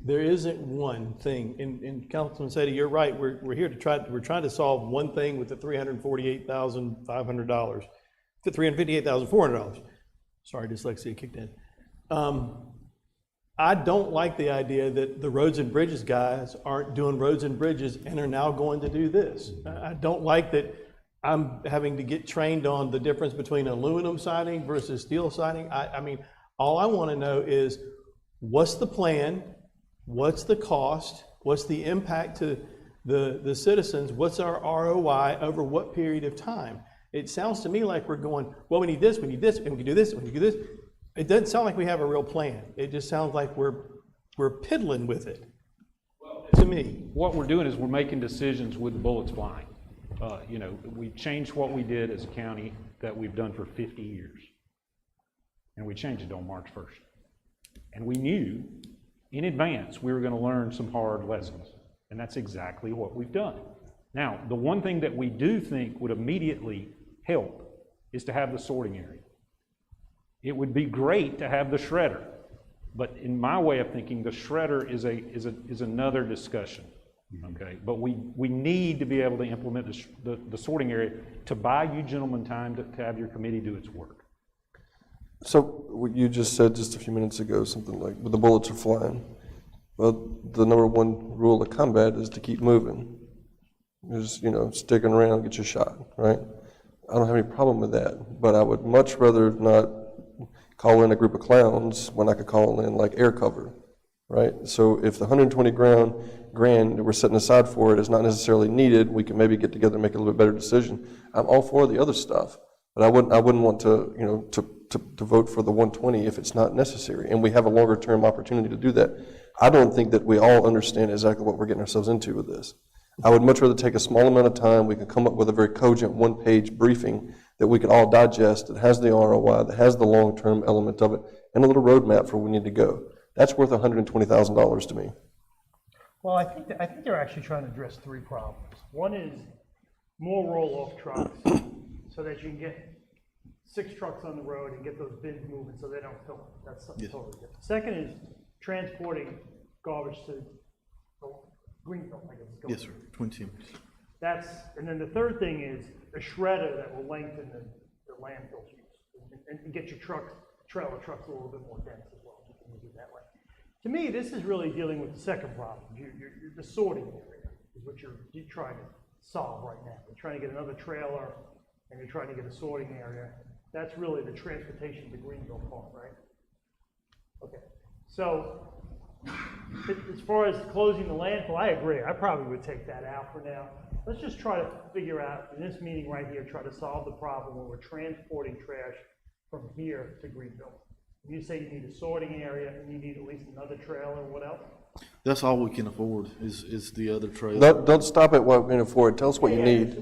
There isn't one thing, and Councilman Sadie, you're right, we're here to we're trying to solve one thing with the $348,500, the $358,400. Sorry, dyslexia kicked in. I don't like the idea that the roads and bridges guys aren't doing roads and bridges and are now going to do this. I don't like that I'm having to get trained on the difference between aluminum siding versus steel siding. I mean, all I want to know is what's the plan, what's the cost, what's the impact to the citizens, what's our ROI over what period of time? It sounds to me like we're going, well, we need this, and we can do this, and we can do this. It doesn't sound like we have a real plan. It just sounds like we're piddling with it, to me. What we're doing is we're making decisions with the bullets flying. We changed what we did as a county that we've done for 50 years. And we changed it on March 1st. And we knew in advance we were going to learn some hard lessons. And that's exactly what we've done. Now, the one thing that we do think would immediately help is to have the sorting area. It would be great to have the shredder. But in my way of thinking, the shredder is another discussion. Okay, but we need to be able to implement the sorting area to buy you gentlemen time to have your committee do its work. So what you just said just a few minutes ago, something like, well, the bullets are flying. Well, the number one rule of combat is to keep moving. Just, sticking around, get your shot, right? I don't have any problem with that, but I would much rather not call in a group of clowns when I could call in like air cover, right? So if the 120 grand that we're setting aside for it is not necessarily needed, we can maybe get together and make a little bit better decision. I'm all for the other stuff, but I wouldn't want to, to vote for the 120 if it's not necessary, and we have a longer term opportunity to do that. I don't think that we all understand exactly what we're getting ourselves into with this. I would much rather take a small amount of time. We could come up with a very cogent one-page briefing that we could all digest, that has the ROI, that has the long-term element of it, and a little roadmap for where we need to go. That's worth $120,000 to me. Well, I think they're actually trying to address 3 problems. One is more roll-off trucks so that you can get 6 trucks on the road and get those bins moving so they don't fill them. That's something totally different. Second is transporting garbage to Greenville, I guess. Yes, sir, Twin Timbers. And then the third thing is a shredder that will lengthen the landfill use and get your trailer trucks a little bit more dense as well. You can use it that way. To me, this is really dealing with the second problem. The sorting area is what you're trying to solve right now. You're trying to get another trailer and you're trying to get a sorting area. That's really the transportation to Greenville part, right? Okay. So as far as closing the landfill, I agree. I probably would take that out for now. Let's just try to figure out, in this meeting right here, try to solve the problem where we're transporting trash from here to Greenville. You say you need a sorting area and you need at least another trailer, what else? That's all we can afford is the other trailer. Don't stop at what we can afford. Tell us what you need.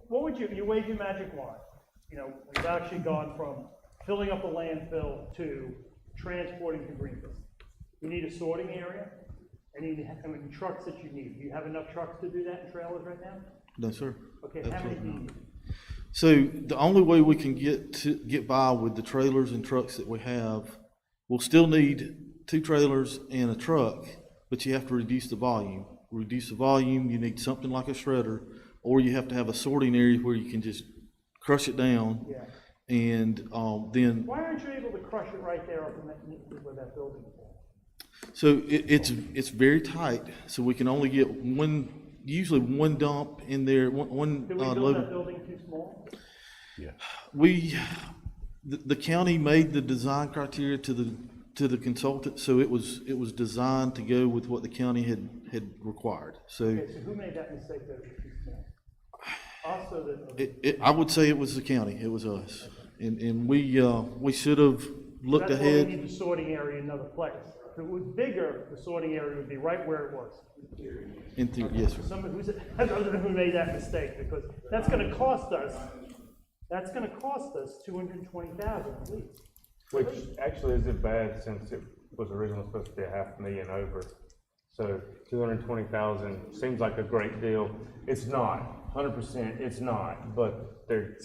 What would you wave your magic wand? You know, we've actually gone from filling up a landfill to transporting to Greenville. You need a sorting area, and you need how many trucks that you need. Do you have enough trucks to do that in trailers right now? No, sir. Okay, how many do you need? So the only way we can get by with the trailers and trucks that we have, we'll still need 2 trailers and a truck, but you have to reduce the volume. Reduce the volume, you need something like a shredder, or you have to have a sorting area where you can just crush it down. Yeah. And then. Why aren't you able to crush it right there up in where that building is? So it's very tight. So we can only get usually one dump in there. One Did we build load. that building too small? The county made the design criteria to the consultant, so it was designed to go with what the county had required. So, Okay, so who made that mistake that it was too small? Also, I would say it was the county. It was us, and we should have looked that's why ahead. we need the sorting area in another place. If it was bigger, the sorting area would be right where it was. In theory, yes, sir. Somebody who made that mistake, because that's going to cost us. That's going to cost us $220,000 at least. Which actually isn't bad since it was originally supposed to be $500,000 over. So 220,000 seems like a great deal. It's not, 100%, it's not, but there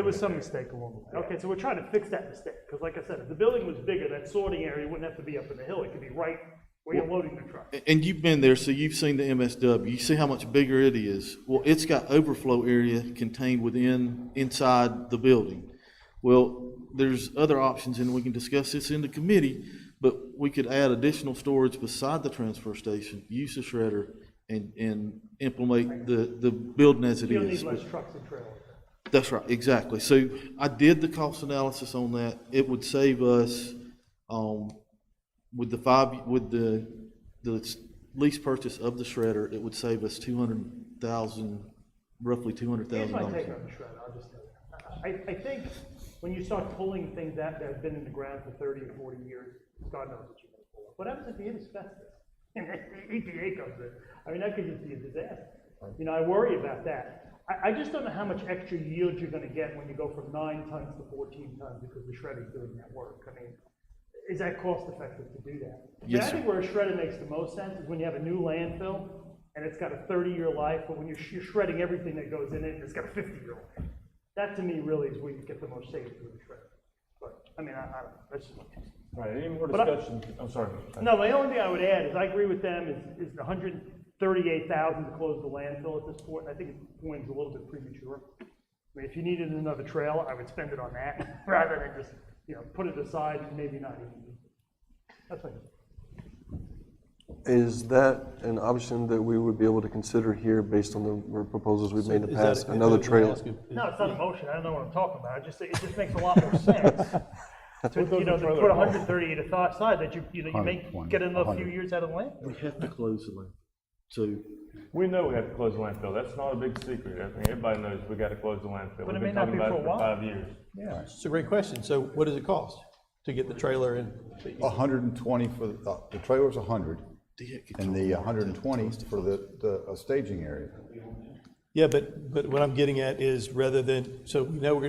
was some mistake along the way. Okay, so we're trying to fix that mistake, because like I said, if the building was bigger, that sorting area wouldn't have to be up in the hill. It could be right where you're loading the truck. And you've been there, so you've seen the MSW. You see how much bigger it is. Well, it's got overflow area contained inside the building. Well, there's other options, and we can discuss this in the committee, but we could add additional storage beside the transfer station, use the shredder, and implement the building as it You'll is. need less trucks and trailers. That's right, exactly. So I did the cost analysis on that. It would save us, with the lease purchase of the shredder, it would save us roughly $200,000. Here's my take on the shredder, I'll just tell you. I think when you start pulling things that have been in the ground for 30 or 40 years, God knows what you're going to pull up. What happens if you hit asbestos? And the EPA comes in. I mean, that could just be a disaster. You know, I worry about that. I just don't know how much extra yield you're going to get when you go from 9 tons to 14 tons because the shredder's doing that work. I mean, is that cost effective to do that? Yes, I think where a shredder makes the most sense is when you have a new landfill and it's got a 30-year life, but when you're shredding everything that goes in it, and it's got a 50-year life. That to me really is where you get the most savings with the shredder. But I mean, I don't know. That's just my two cents. All right, any more discussion? I'm sorry. No, the only thing I would add is I agree with them is the $138,000 to close the landfill at this point. I think the point is a little bit premature. I mean, if you needed another trail, I would spend it on that rather than just, put it aside and maybe not even use it. That's fine. Is that an option that we would be able to consider here based on the proposals we've made in the past? Another trail? No, it's not a motion. I don't know what I'm talking about. It just makes a lot more sense. To put 138 aside that you may get another few years out of the land. We have to close the land. So We know we have to close the landfill. That's not a big secret. I think everybody knows we got to close the landfill. But it We've may been not talking be about for a it for while. 5 years. Yeah. It's a great question. So what does it cost to get the trailer in? 120 for the trailer's 100, and the 120 for the staging area. Yeah, but what I'm getting at is rather than, so we know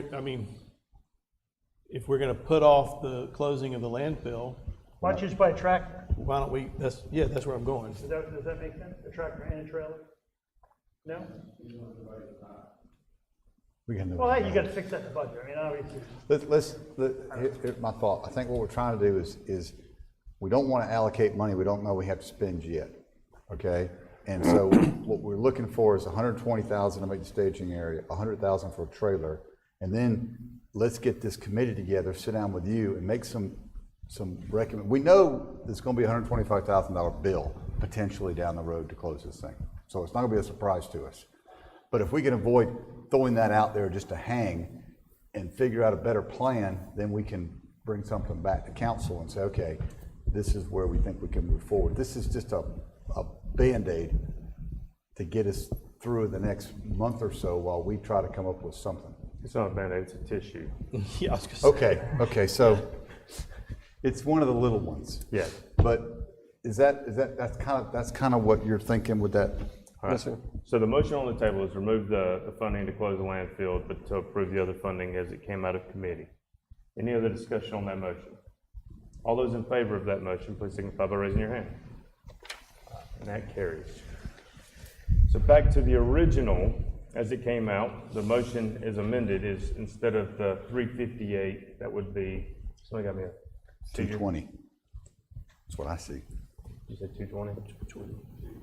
if we're gonna put off the closing of the landfill, Why don't you just buy a tractor? why don't we, that's where I'm going. Does that make sense? A tractor and a trailer? No? We can do Well, it. you gotta fix that in the budget, I mean, obviously. Here's my thought. I think what we're trying to do is we don't want to allocate money we don't know we have to spend yet, okay? And so what we're looking for is 120,000 to make the staging area, 100,000 for a trailer, and then let's get this committee together, sit down with you, and make some recommend. We know there's going to be a $125,000 bill potentially down the road to close this thing, so it's not going to be a surprise to us. But if we can avoid throwing that out there just to hang and figure out a better plan, then we can bring something back to council and say, okay, this is where we think we can move forward. This is just a Band-Aid to get us through the next month or so while we try to come up with something. It's not a Band-Aid, it's a tissue. Yeah, I was gonna say. Okay, so it's one of the little ones. Yeah. But that's kind of what you're thinking with that? All right. So the motion on the table is remove the funding to close the landfill, but to approve the other funding as it came out of committee. Any other discussion on that motion? All those in favor of that motion, please signify by raising your hand. And that carries. So back to the original, as it came out, the motion is amended, is instead of the 358, that would be, somebody got me a figure? 220. That's what I see. You said 220?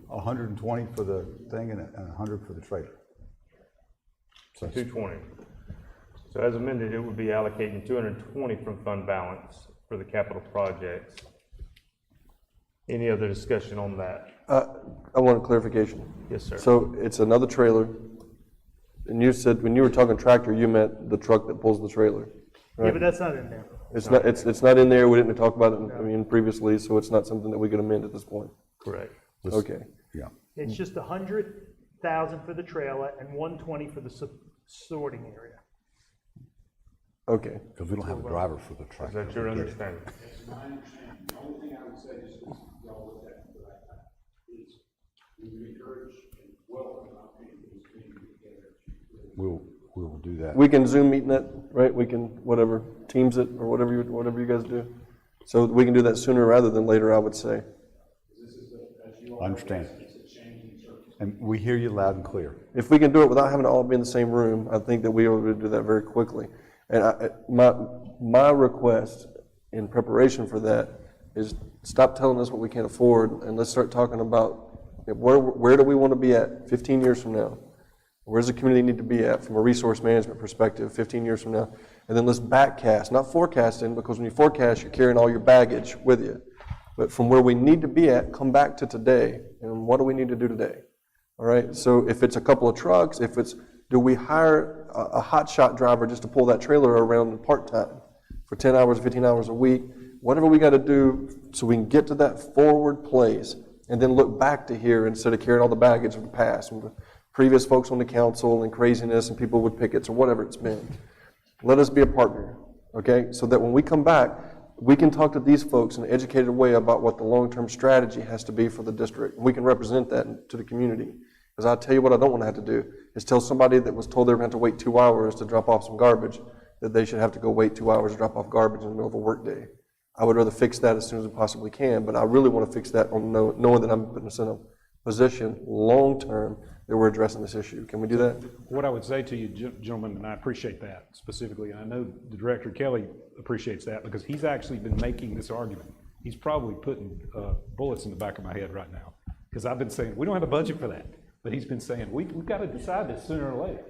120 for the thing and 100 for the trailer. So 220. So as amended, it would be allocating 220 from fund balance for the capital projects. Any other discussion on that? I want a clarification. Yes, sir. So it's another trailer, and you said, when you were talking tractor, you meant the truck that pulls the trailer, Yeah, right? but that's not in there. It's not in there, we didn't talk about it, I mean, previously, so it's not something that we could amend at this point. Correct. Okay. Yeah. It's just 100,000 for the trailer and 120 for the sorting area. Okay. Because we don't have a driver for the Is tractor. that your understanding? That's my understanding. The only thing I would say is this, y'all look at it the right time, is we would encourage and welcome our people to be together. We will do that. We can Zoom meeting it, right? We can, whatever, Teams it, or whatever you guys do. So we can do that sooner rather than later, I would say. I understand. And we hear you loud and clear. If we can do it without having to all be in the same room, I think that we ought to do that very quickly. And my request in preparation for that is stop telling us what we can't afford and let's start talking about where do we want to be at 15 years from now? Where does the community need to be at from a resource management perspective 15 years from now? And then let's backcast, not forecasting, because when you forecast, you're carrying all your baggage with you. But from where we need to be at, come back to today, and what do we need to do today? All right, so if it's a couple of trucks, if it's, do we hire a hotshot driver just to pull that trailer around part-time for 10 hours, 15 hours a week? Whatever we got to do so we can get to that forward place and then look back to here instead of carrying all the baggage of the past and the previous folks on the council and craziness and people with pickets or whatever it's been. Let us be a partner, okay? So that when we come back, we can talk to these folks in an educated way about what the long-term strategy has to be for the district. We can represent that to the community. Because I'll tell you what I don't want to have to do is tell somebody that was told they were going to have to wait 2 hours to drop off some garbage that they should have to go wait 2 hours to drop off garbage in the middle of a workday. I would rather fix that as soon as we possibly can, but I really want to fix that on knowing that I'm putting us in a position long-term that we're addressing this issue. Can we do that? What I would say to you, gentlemen, and I appreciate that specifically, and I know the Director Kelly appreciates that because he's actually been making this argument. He's probably putting bullets in the back of my head right now because I've been saying, we don't have a budget for that. But he's been saying, we've got to decide this sooner or later.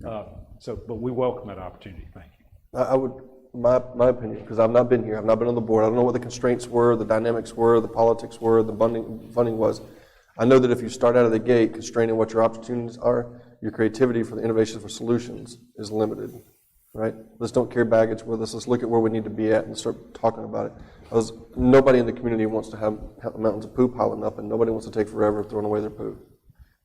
But we welcome that opportunity. Thank you. I would, my opinion, because I've not been here, I've not been on the board, I don't know what the constraints were, the dynamics were, the politics were, the funding was. I know that if you start out of the gate constraining what your opportunities are, your creativity for the innovations for solutions is limited, right? Let's don't carry baggage with us. Let's look at where we need to be at and start talking about it. Because nobody in the community wants to have mountains of poo piling up, and nobody wants to take forever throwing away their poo.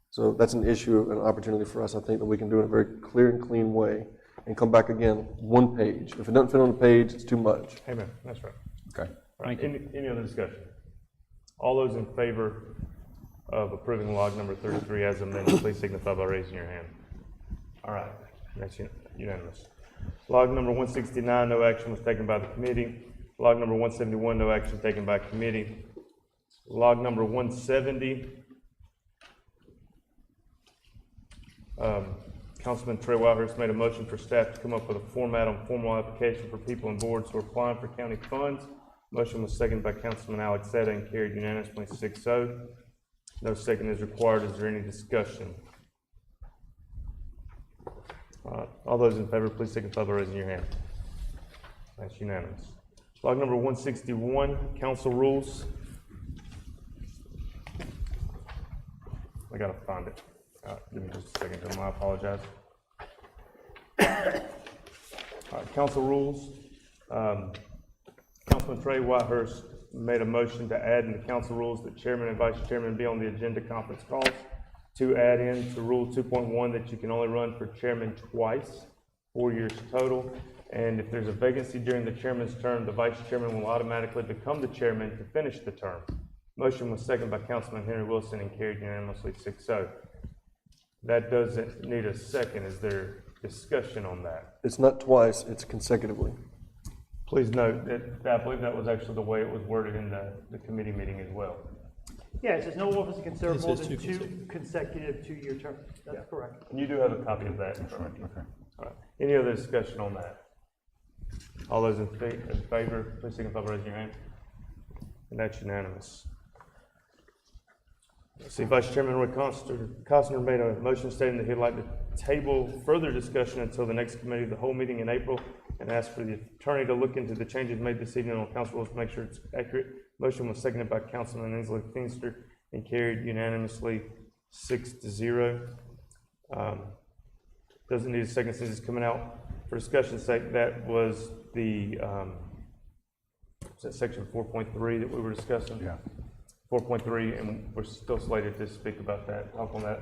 So that's an issue, an opportunity for us, I think, that we can do in a very clear and clean way and come back again, one page. If it doesn't fit on the page, it's too much. Amen. That's right. Okay. Thank you. Any other discussion? All those in favor of approving log number 33 as amended, please signify by raising your hand. All right. That's unanimous. Log number 169, no action was taken by the committee. Log number 171, no action taken by committee. Log number 170, Councilman Trey Whitehurst made a motion for staff to come up with a format on formal application for people and boards who are applying for county funds. Motion was seconded by Councilman Alex Seta and carried unanimously 6-0. No second is required. Is there any discussion? All those in favor, please signify by raising your hand. That's unanimous. Log number 161, council rules. I gotta find it. Give me just a second, gentlemen, I apologize. All right, council rules. Councilman Trey Whitehurst made a motion to add in the council rules that chairman and vice chairman be on the agenda conference calls. To add in to Rule 2.1 that you can only run for chairman twice, 4 years total. And if there's a vacancy during the chairman's term, the vice chairman will automatically become the chairman to finish the term. Motion was seconded by Councilman Henry Wilson and carried unanimously 6-0. That doesn't need a second. Is there discussion on that? It's not twice, it's consecutively. Please note that I believe that was actually the way it was worded in the committee meeting as well. Yeah, it says no office can serve It more says than two two consecutive two-year terms. That's correct. And you do have a copy of that in front of you. All right. Any other discussion on that? All those in favor, please signify by raising your hand. And that's unanimous. Let's see, Vice Chairman Roy Costner made a motion stating that he'd like to table further discussion until the next committee of the whole meeting in April and ask for the attorney to look into the changes made this evening on council rules to make sure it's accurate. Motion was seconded by Councilman Inslee Feenstra and carried unanimously 6-0. Doesn't need a second since it's coming out. For discussion's sake, that was the was that section 4.3 that we were discussing? Yeah. 4.3, and we're still slated to speak about that, talk on that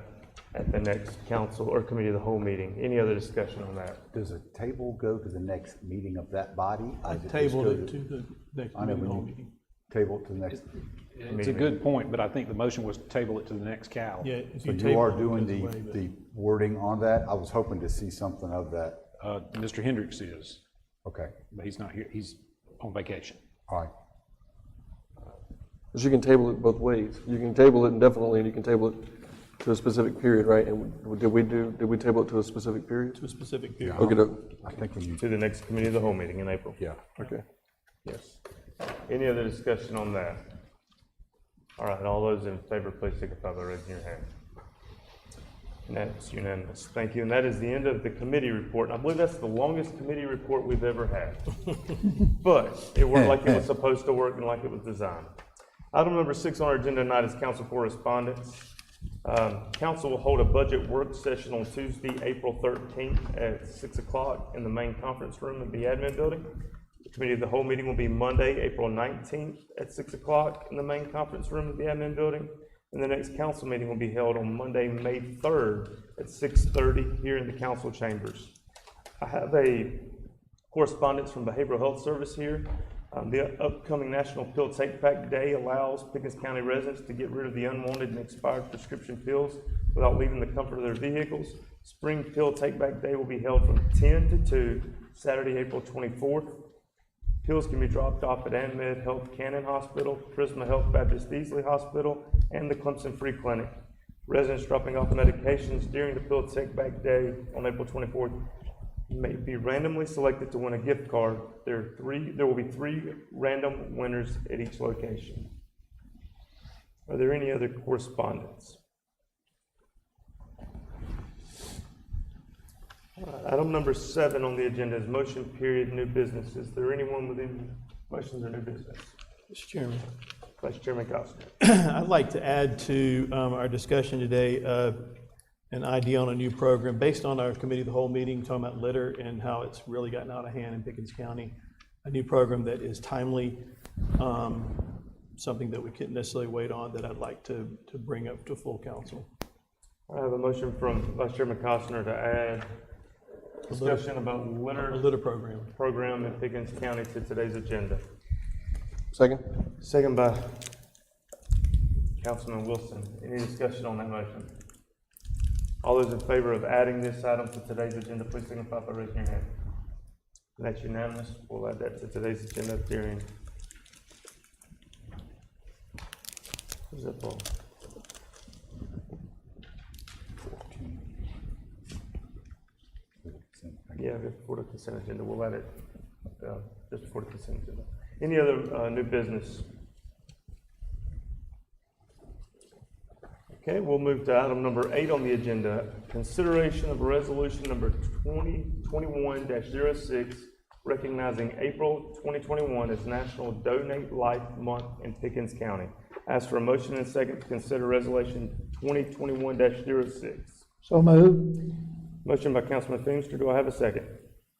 at the next council or committee of the whole meeting. Any other discussion on that? Does a table go to the next meeting of that body? I tabled it to the next I know, meeting. when you table it to the next, It's a good point, but I think the motion was to table it to the next Cal. Yeah, if so you table are it, it doing goes away, but- the wording on that? I was hoping to see something of that. Mr. Hendricks is, Okay, but he's not here. He's on vacation. all right. Because you can table it both ways. You can table it indefinitely, and you can table it to a specific period, right? And did we table it to a specific period? To a specific period. Okay, I think when you, To the next committee of the whole meeting in April. yeah. okay. Yes. Any other discussion on that? All right, all those in favor, please signify by raising your hand. And that's unanimous. Thank you. And that is the end of the committee report. And I believe that's the longest committee report we've ever had. But it worked like it was supposed to work and like it was designed. Item number 6 on our agenda tonight is council correspondence. Council will hold a budget work session on Tuesday, April 13th at 6 o'clock in the main conference room of the admin building. The committee of the whole meeting will be Monday, April 19th at 6 o'clock in the main conference room of the admin building. And the next council meeting will be held on Monday, May 3rd at 6:30 here in the council chambers. I have a correspondence from Behavioral Health Service here. The upcoming National Pill Take Back Day allows Pickens County residents to get rid of the unwanted and expired prescription pills without leaving the comfort of their vehicles. Spring Pill Take Back Day will be held from 10 to 2, Saturday, April 24th. Pills can be dropped off at AnMed Health Cannon Hospital, Prisma Health Baptist Easley Hospital, and the Clemson Free Clinic. Residents dropping off medications during the Pill Take Back Day on April 24th may be randomly selected to win a gift card. There will be 3 random winners at each location. Are there any other correspondence? Item number 7 on the agenda is motion period new business. Is there anyone with any motions or new business? Mr. Chairman, Vice Chairman Costner. I'd like to add to our discussion today an idea on a new program based on our committee of the whole meeting, talking about litter and how it's really gotten out of hand in Pickens County. A new program that is timely, something that we couldn't necessarily wait on, that I'd like to bring up to full council. I have a motion from Vice Chairman Costner to add discussion about A litter litter program. program in Pickens County to today's agenda. Second? Second by Councilman Wilson. Any discussion on that motion? All those in favor of adding this item to today's agenda, please signify by raising your hand. And that's unanimous. We'll add that to today's agenda during. Who's that for? Yeah, just before the consent agenda, we'll add it, just before the consent agenda. Any other, new business? Okay, we'll move to item number 8 on the agenda, consideration of resolution number 2021-06, recognizing April 2021 as National Donate Life Month in Pickens County. Ask for a motion and second to consider resolution 2021-06. So moved. Motion by Councilman Feenstra, do I have a second?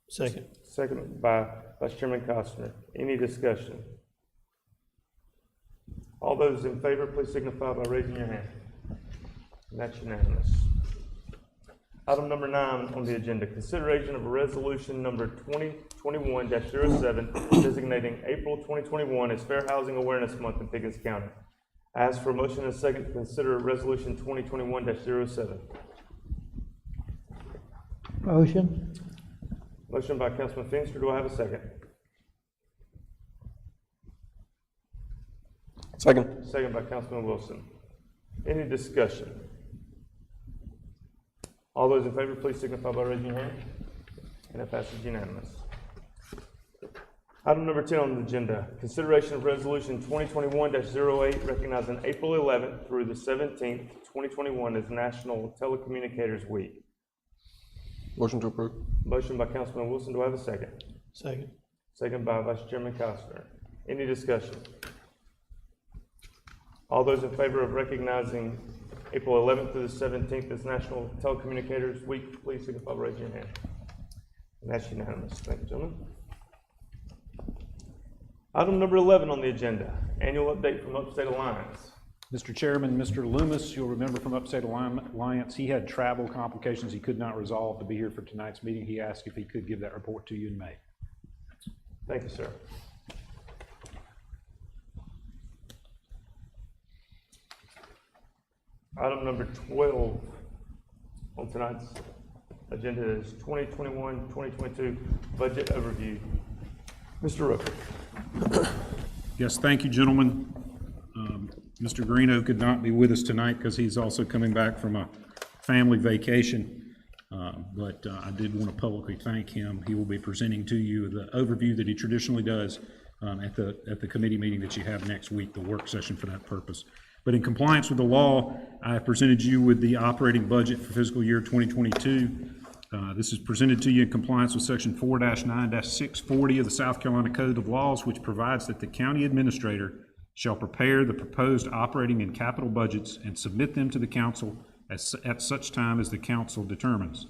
Second. Second by Vice Chairman Costner. Any discussion? All those in favor, please signify by raising your hand. And that's unanimous. Item number 9 on the agenda, consideration of a resolution number 2021-07, designating April 2021 as Fair Housing Awareness Month in Pickens County. I ask for a motion and a second to consider resolution 2021-07. Motion. Motion by Councilman Feenstra, do I have a second? Second. Second by Councilman Wilson. Any discussion? All those in favor, please signify by raising your hand. And it passes unanimous. Item number 10 on the agenda, consideration of resolution 2021-08, recognizing April 11th through the 17th, 2021 as National Telecommunicators Week. Motion to approve. Motion by Councilman Wilson, do I have a second? Second. Second by Vice Chairman Costner. Any discussion? All those in favor of recognizing April 11th through the 17th as National Telecommunicators Week, please signify by raising your hand. And that's unanimous. Thank you, gentlemen. Item number 11 on the agenda, annual update from Upstate Alliance. Mr. Chairman, Mr. Loomis, you'll remember from Upstate Alliance, he had travel complications he could not resolve to be here for tonight's meeting. He asked if he could give that report to you in May. Thank you, sir. Item number 12 on tonight's agenda is 2021-2022 budget overview. Mr. Rooker. Yes, thank you, gentlemen. Mr. Greeno could not be with us tonight because he's also coming back from a family vacation, but I did want to publicly thank him. He will be presenting to you the overview that he traditionally does at the committee meeting that you have next week, the work session for that purpose. But in compliance with the law, I have presented you with the operating budget for fiscal year 2022. This is presented to you in compliance with Section 4-9-640 of the South Carolina Code of Laws, which provides that the county administrator shall prepare the proposed operating and capital budgets and submit them to the council at such time as the council determines.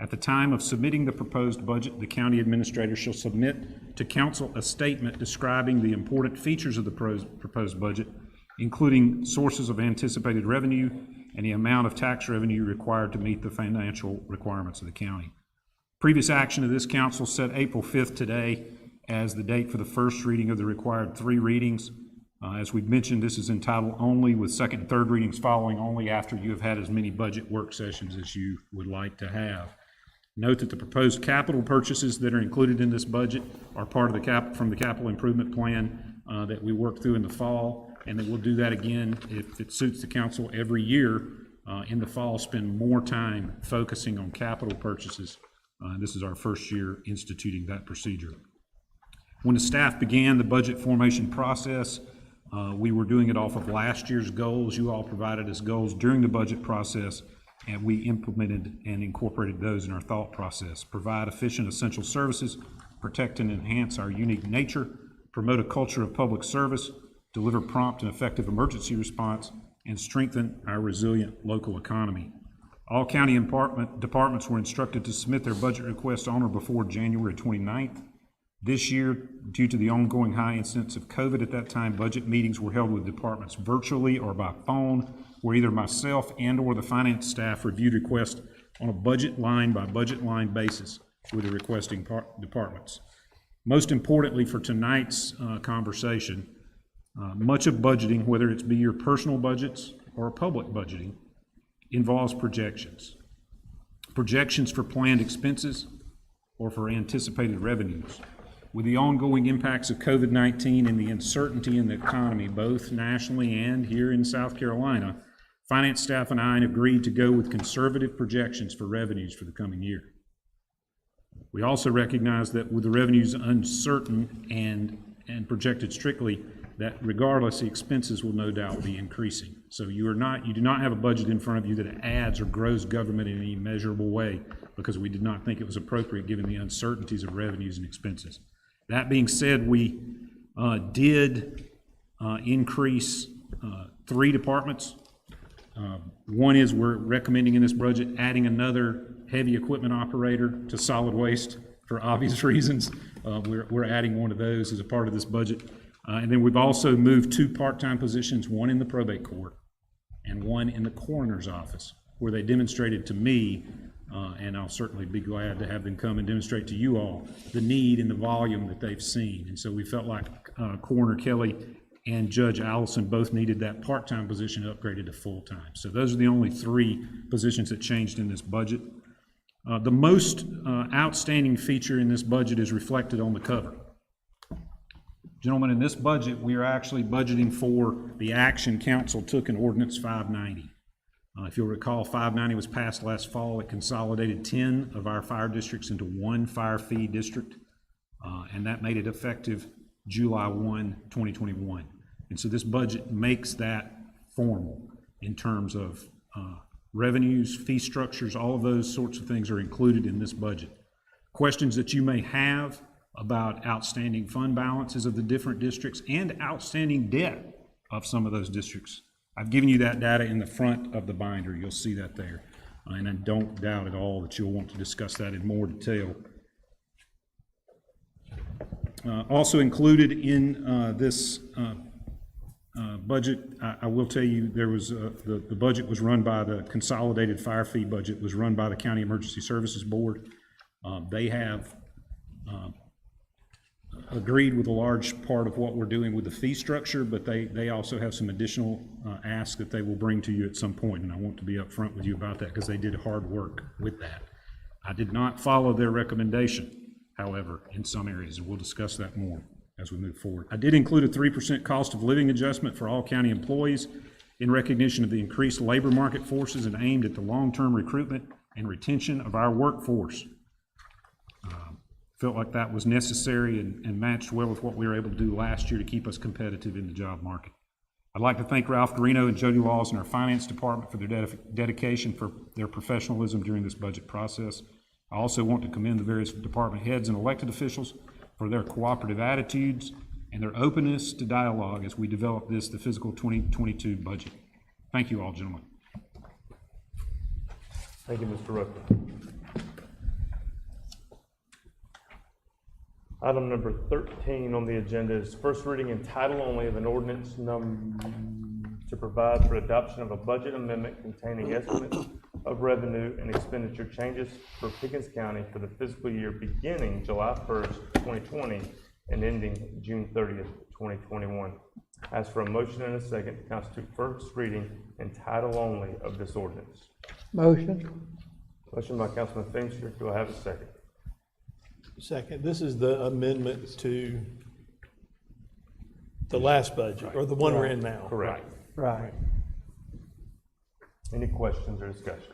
At the time of submitting the proposed budget, the county administrator shall submit to council a statement describing the important features of the proposed budget, including sources of anticipated revenue and the amount of tax revenue required to meet the financial requirements of the county. Previous action of this council set April 5th today as the date for the first reading of the required 3 readings. As we've mentioned, this is entitled only, with second and third readings following only after you have had as many budget work sessions as you would like to have. Note that the proposed capital purchases that are included in this budget are part of the from the capital improvement plan that we worked through in the fall, and that we'll do that again if it suits the council every year in the fall, spend more time focusing on capital purchases. This is our first year instituting that procedure. When the staff began the budget formation process, we were doing it off of last year's goals. You all provided us goals during the budget process, and we implemented and incorporated those in our thought process. Provide efficient essential services, protect and enhance our unique nature, promote a culture of public service, deliver prompt and effective emergency response, and strengthen our resilient local economy. All county departments were instructed to submit their budget requests on or before January 29th. This year, due to the ongoing high incidence of COVID at that time, budget meetings were held with departments virtually or by phone, where either myself and or the finance staff reviewed requests on a budget line by budget line basis with the requesting departments. Most importantly for tonight's conversation, much of budgeting, whether it's be your personal budgets or public budgeting, involves projections. Projections for planned expenses or for anticipated revenues. With the ongoing impacts of COVID-19 and the uncertainty in the economy, both nationally and here in South Carolina, finance staff and I agreed to go with conservative projections for revenues for the coming year. We also recognize that with the revenues uncertain and projected strictly, that regardless, the expenses will no doubt be increasing. So you do not have a budget in front of you that adds or grows government in any measurable way, because we did not think it was appropriate given the uncertainties of revenues and expenses. That being said, we did increase 3 departments. One is we're recommending in this budget adding another heavy equipment operator to solid waste for obvious reasons. We're adding one of those as a part of this budget. And then we've also moved 2 part-time positions, one in the probate court and one in the coroner's office, where they demonstrated to me, and I'll certainly be glad to have them come and demonstrate to you all, the need and the volume that they've seen. And so we felt like Coroner Kelly and Judge Allison both needed that part-time position upgraded to full-time. So those are the only 3 positions that changed in this budget. The most outstanding feature in this budget is reflected on the cover. Gentlemen, in this budget, we are actually budgeting for the action council took in Ordinance 590. If you'll recall, 590 was passed last fall. It consolidated 10 of our fire districts into 1 fire fee district, and that made it effective July 1, 2021. And so this budget makes that formal in terms of revenues, fee structures, all of those sorts of things are included in this budget. Questions that you may have about outstanding fund balances of the different districts and outstanding debt of some of those districts. I've given you that data in the front of the binder. You'll see that there. And I don't doubt at all that you'll want to discuss that in more detail. Also included in this budget, I will tell you, there was the budget was run by the consolidated fire fee budget was run by the County Emergency Services Board. They have agreed with a large part of what we're doing with the fee structure, but they also have some additional asks that they will bring to you at some point, and I want to be upfront with you about that because they did hard work with that. I did not follow their recommendation, however, in some areas, and we'll discuss that more as we move forward. I did include a 3% cost of living adjustment for all county employees in recognition of the increased labor market forces and aimed at the long-term recruitment and retention of our workforce. Felt like that was necessary and matched well with what we were able to do last year to keep us competitive in the job market. I'd like to thank Ralph Garino and Jody Laws in our finance department for their dedication, for their professionalism during this budget process. I also want to commend the various department heads and elected officials for their cooperative attitudes and their openness to dialogue as we develop the fiscal 2022 budget. Thank you all, gentlemen. Thank you, Mr. Rucker. Item number 13 on the agenda is first reading in title only of an ordinance to provide for adoption of a budget amendment containing estimates of revenue and expenditure changes for Pickens County for the fiscal year beginning July 1st, 2020 and ending June 30th, 2021. Ask for a motion and a second to constitute first reading in title only of this ordinance. Motion. Motion by Councilman Feenstra. Do I have a second? Second, this is the amendment to the last budget, or the one we're in now. Correct. Right. Any questions or discussion?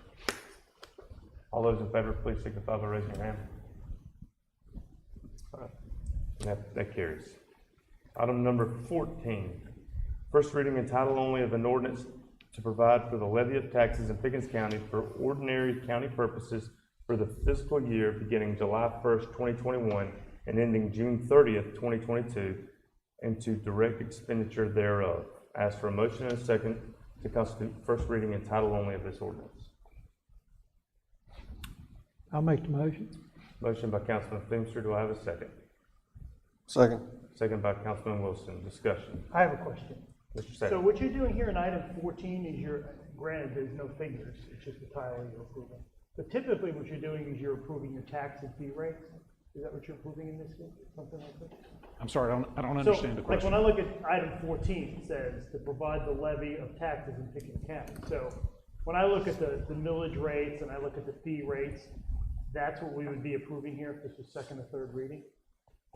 All those in favor, please signify by raising your hand. All right. That carries. Item number 14, first reading in title only of an ordinance to provide for the levy of taxes in Pickens County for ordinary county purposes for the fiscal year beginning July 1st, 2021 and ending June 30th, 2022, and to direct expenditure thereof. Ask for a motion and a second to constitute first reading in title only of this ordinance. I'll make the motion. Motion by Councilman Feenstra. Do I have a second? Second. Second by Councilman Wilson. Discussion. I have a question. Mr. So Second. what you're doing here in item 14 is granted, there's no figures, it's just the title you're approving. But typically what you're doing is you're approving your tax and fee rates. Is that what you're approving in this case? Something like that? I'm sorry, I don't understand the Like question. when I look at item 14, it says to provide the levy of taxes in Pickens County. So when I look at the millage rates and I look at the fee rates, that's what we would be approving here if this was second or third reading?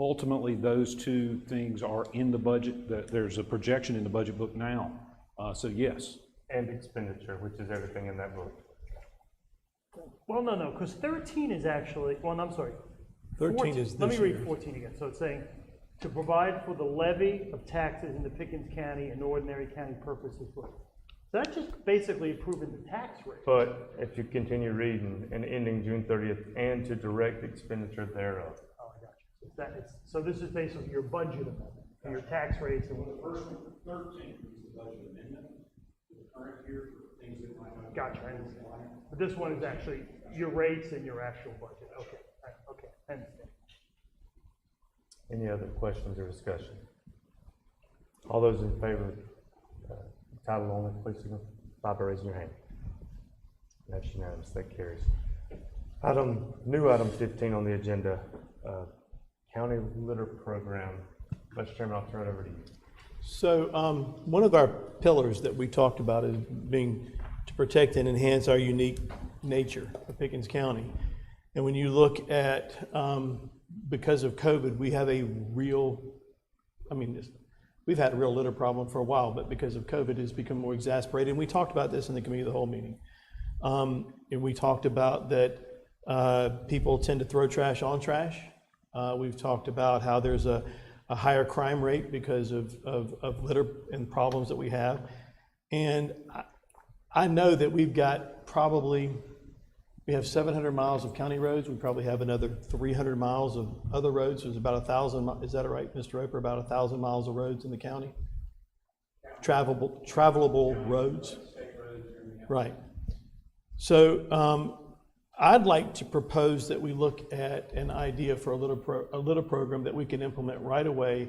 Ultimately, those two things are in the budget. There's a projection in the budget book now. So yes. And expenditure, which is everything in that book. Well, no, because 13 is actually, well, I'm sorry. 13 is Let me this read year. 14 again. So it's saying, to provide for the levy of taxes in the Pickens County and ordinary county purposes. So that's just basically approving the tax rate. But if you continue reading, and ending June 30th, and to direct expenditure thereof. Oh, I got you. So this is basically your budget amendment, for your tax rates and. The first one, 13, is the budget amendment for the current year for things that might not. Gotcha, I understand. But this one is actually your rates and your actual budget. Okay, okay, I understand. Any other questions or discussion? All those in favor, title only, please signify by raising your hand. That's unanimous, that carries. New item 15 on the agenda, county litter program. Vice Chairman, I'll turn it over to you. So one of our pillars that we talked about is being to protect and enhance our unique nature of Pickens County. And when you look at, because of COVID, we have a real, we've had a real litter problem for a while, but because of COVID, it's become more exasperated. And we talked about this in the committee of the whole meeting. And we talked about that people tend to throw trash on trash. We've talked about how there's a higher crime rate because of litter and problems that we have. And I know that we've got we have 700 miles of county roads. We probably have another 300 miles of other roads. There's about 1,000, is that right, Mr. Roper? About 1,000 miles of roads in the county? Travelable roads. Right. So I'd like to propose that we look at an idea for a litter program that we can implement right away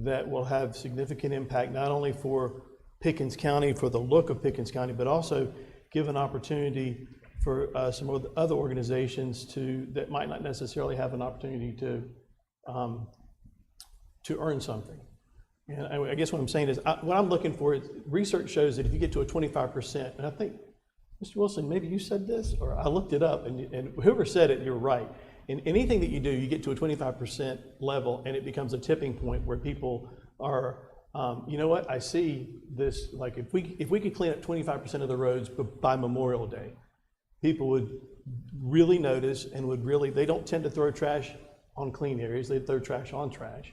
that will have significant impact, not only for Pickens County, for the look of Pickens County, but also give an opportunity for some of the other organizations that might not necessarily have an opportunity to earn something. And I guess what I'm saying is, what I'm looking for is, research shows that if you get to a 25%, and I think, Mr. Wilson, maybe you said this, or I looked it up, and whoever said it, you're right. In anything that you do, you get to a 25% level, and it becomes a tipping point where people are, you know what, I see this, like if we could clean up 25% of the roads by Memorial Day, people would really notice and they don't tend to throw trash on clean areas, they throw trash on trash.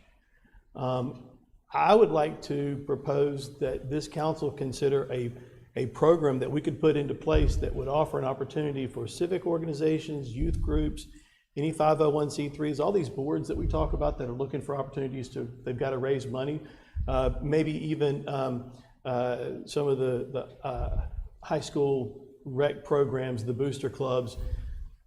I would like to propose that this council consider a program that we could put into place that would offer an opportunity for civic organizations, youth groups, any 501c3s, all these boards that we talk about that are looking for opportunities they've got to raise money, maybe even some of the high school rec programs, the booster clubs.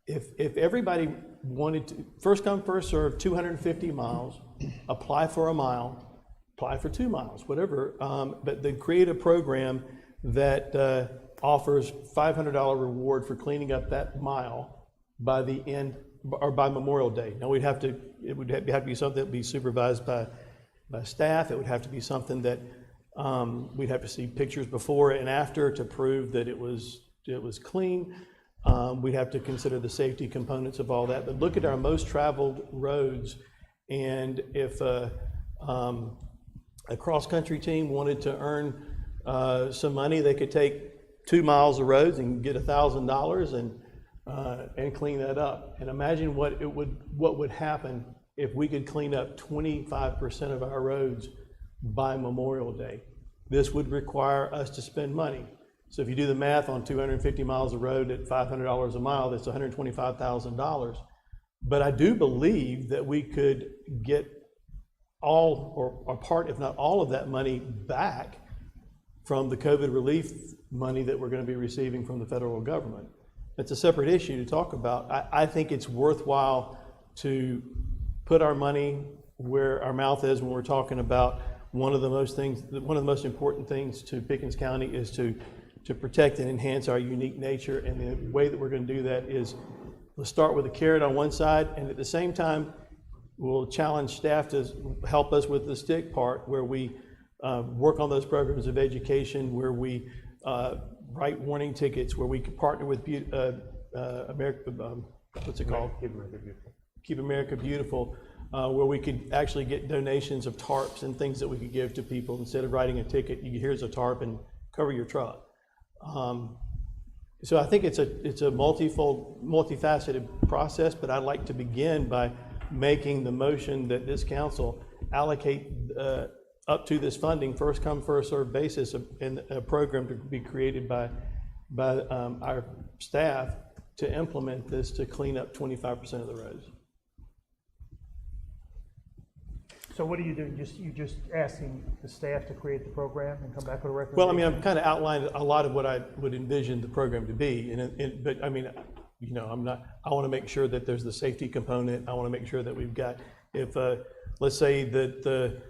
If everybody wanted to, first come, first serve, 250 miles, apply for a mile, apply for 2 miles, whatever, but then create a program that offers $500 reward for cleaning up that mile by the end, or by Memorial Day. Now it would have to be something that would be supervised by staff. It would have to be something that we'd have to see pictures before and after to prove that it was clean. We'd have to consider the safety components of all that, but look at our most traveled roads, and if a cross-country team wanted to earn some money, they could take 2 miles of roads and get $1,000 and clean that up. And imagine what would happen if we could clean up 25% of our roads by Memorial Day. This would require us to spend money. So if you do the math on 250 miles of road at $500 a mile, that's $125,000. But I do believe that we could get all or part, if not all of that money back from the COVID relief money that we're going to be receiving from the federal government. It's a separate issue to talk about. I think it's worthwhile to put our money where our mouth is when we're talking about one of the most important things to Pickens County is to protect and enhance our unique nature. And the way that we're going to do that is, let's start with a carrot on one side, and at the same time, we'll challenge staff to help us with the stick part, where we work on those programs of education, where we write warning tickets, where we can partner with America, what's it called? Keep America Beautiful, where we could actually get donations of tarps and things that we could give to people. Instead of writing a ticket, here's a tarp and cover your truck. So I think it's a multifaceted process, but I'd like to begin by making the motion that this council allocate up to this funding, first come, first served basis, and a program to be created by our staff to implement this to clean up 25% of the roads. So what are you doing? You just asking the staff to create the program and come back with a recommendation? Well, I mean, I've kind of outlined a lot of what I would envision the program to be, but I mean, you know, I want to make sure that there's the safety component. I want to make sure that we've got, if, let's say that the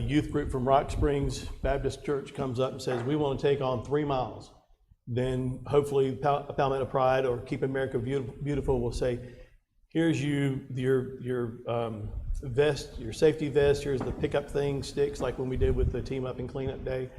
youth group from Rock Springs Baptist Church comes up and says, we want to take on 3 miles, then hopefully Palmetto Pride or Keep America Beautiful will say, here's your vest, your safety vest, here's the pickup thing, sticks, like when we did with the Team Up and Cleanup Day.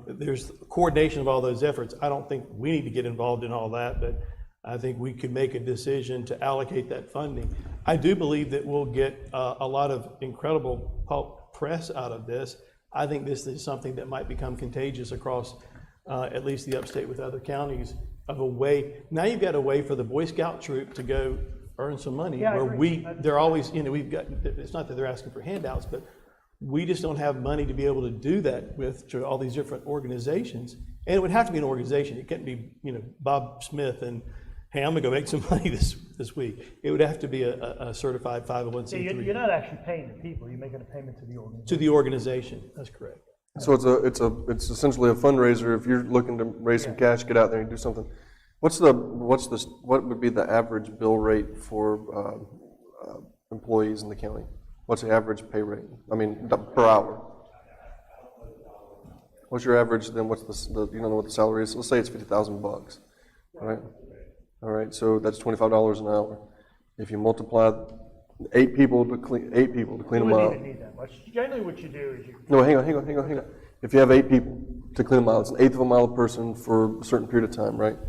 There's coordination of all those efforts. I don't think we need to get involved in all that, but I think we could make a decision to allocate that funding. I do believe that we'll get a lot of incredible press out of this. I think this is something that might become contagious across at least the upstate with other counties of a way. Now you've got a way for the Boy Scout troop to go earn some money, Yeah, I where agree. they're always, you know, we've got, it's not that they're asking for handouts, but we just don't have money to be able to do that with to all these different organizations. And it would have to be an organization. It couldn't be, you know, Bob Smith and, hey, I'm gonna go make some money this week. It would have to be a certified 501c3. So you're not actually paying the people, you're making a payment to the organization. To the organization, that's correct. So it's essentially a fundraiser. If you're looking to raise some cash, get out there and do something. What would be the average bill rate for employees in the county? What's the average pay rate? I mean, per hour. What's your average? Then what's the you don't know what the salary is? Let's say it's $50,000, right? All right, so that's $25 an hour. If you multiply 8 people to clean them You out. wouldn't even need that much. Generally what you do is you. No, hang on. If you have 8 people to clean a mile, it's 1/8 of a mile a person for a certain period of time, right?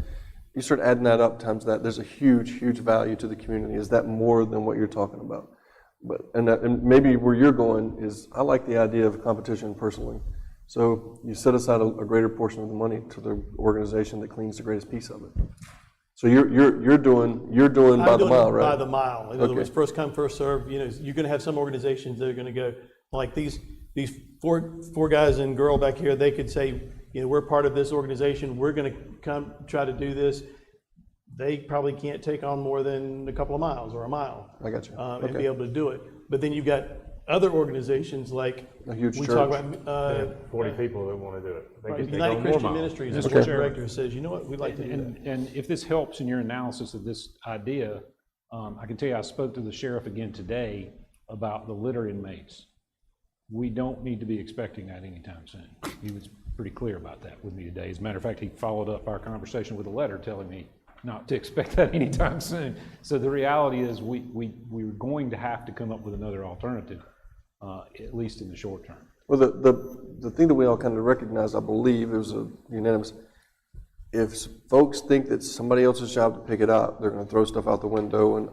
You start adding that up times that, there's a huge value to the community. Is that more than what you're talking about? But and maybe where you're going is, I like the idea of competition personally. So you set aside a greater portion of the money to the organization that cleans the greatest piece of it. So you're doing by the mile, right? By the mile. In other words, Okay. first come, first serve. You know, you're going to have some organizations that are going to go like these four guys and girl back here. They could say, you know, we're part of this organization. We're going to come try to do this. They probably can't take on more than a couple of miles or a mile. I got you. And be able to do it. But then you've got other organizations like A huge we church. talk about 40 people that want to do it. They can take United on more Christian miles. Ministries. Mr. The board Chair. director says, you know what, we'd like to do that. And if this helps in your analysis of this idea, I can tell you, I spoke to the sheriff again today about the litter inmates. We don't need to be expecting that anytime soon. He was pretty clear about that with me today. As a matter of fact, he followed up our conversation with a letter telling me not to expect that anytime soon. So the reality is we're going to have to come up with another alternative, at least in the short term. Well, the thing that we all kind of recognize, I believe, it was a unanimous, if folks think that somebody else's job to pick it up, they're going to throw stuff out the window. And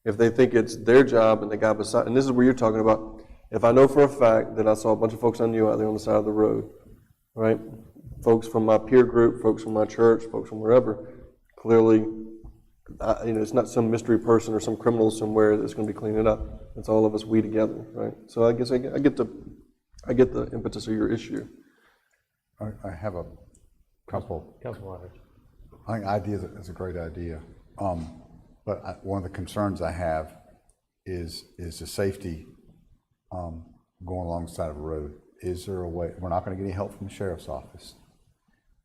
if they think it's their job and the guy beside, and this is where you're talking about, if I know for a fact that I saw a bunch of folks I knew out there on the side of the road, right? Folks from my peer group, folks from my church, folks from wherever, clearly, you know, it's not some mystery person or some criminal somewhere that's going to be cleaning it up. It's all of us, we together, right? So I guess I get the impetus of your issue. I have a couple. Councilman. I think idea is a great idea. But one of the concerns I have is the safety going alongside of the road. Is there a way, we're not going to get any help from the sheriff's office.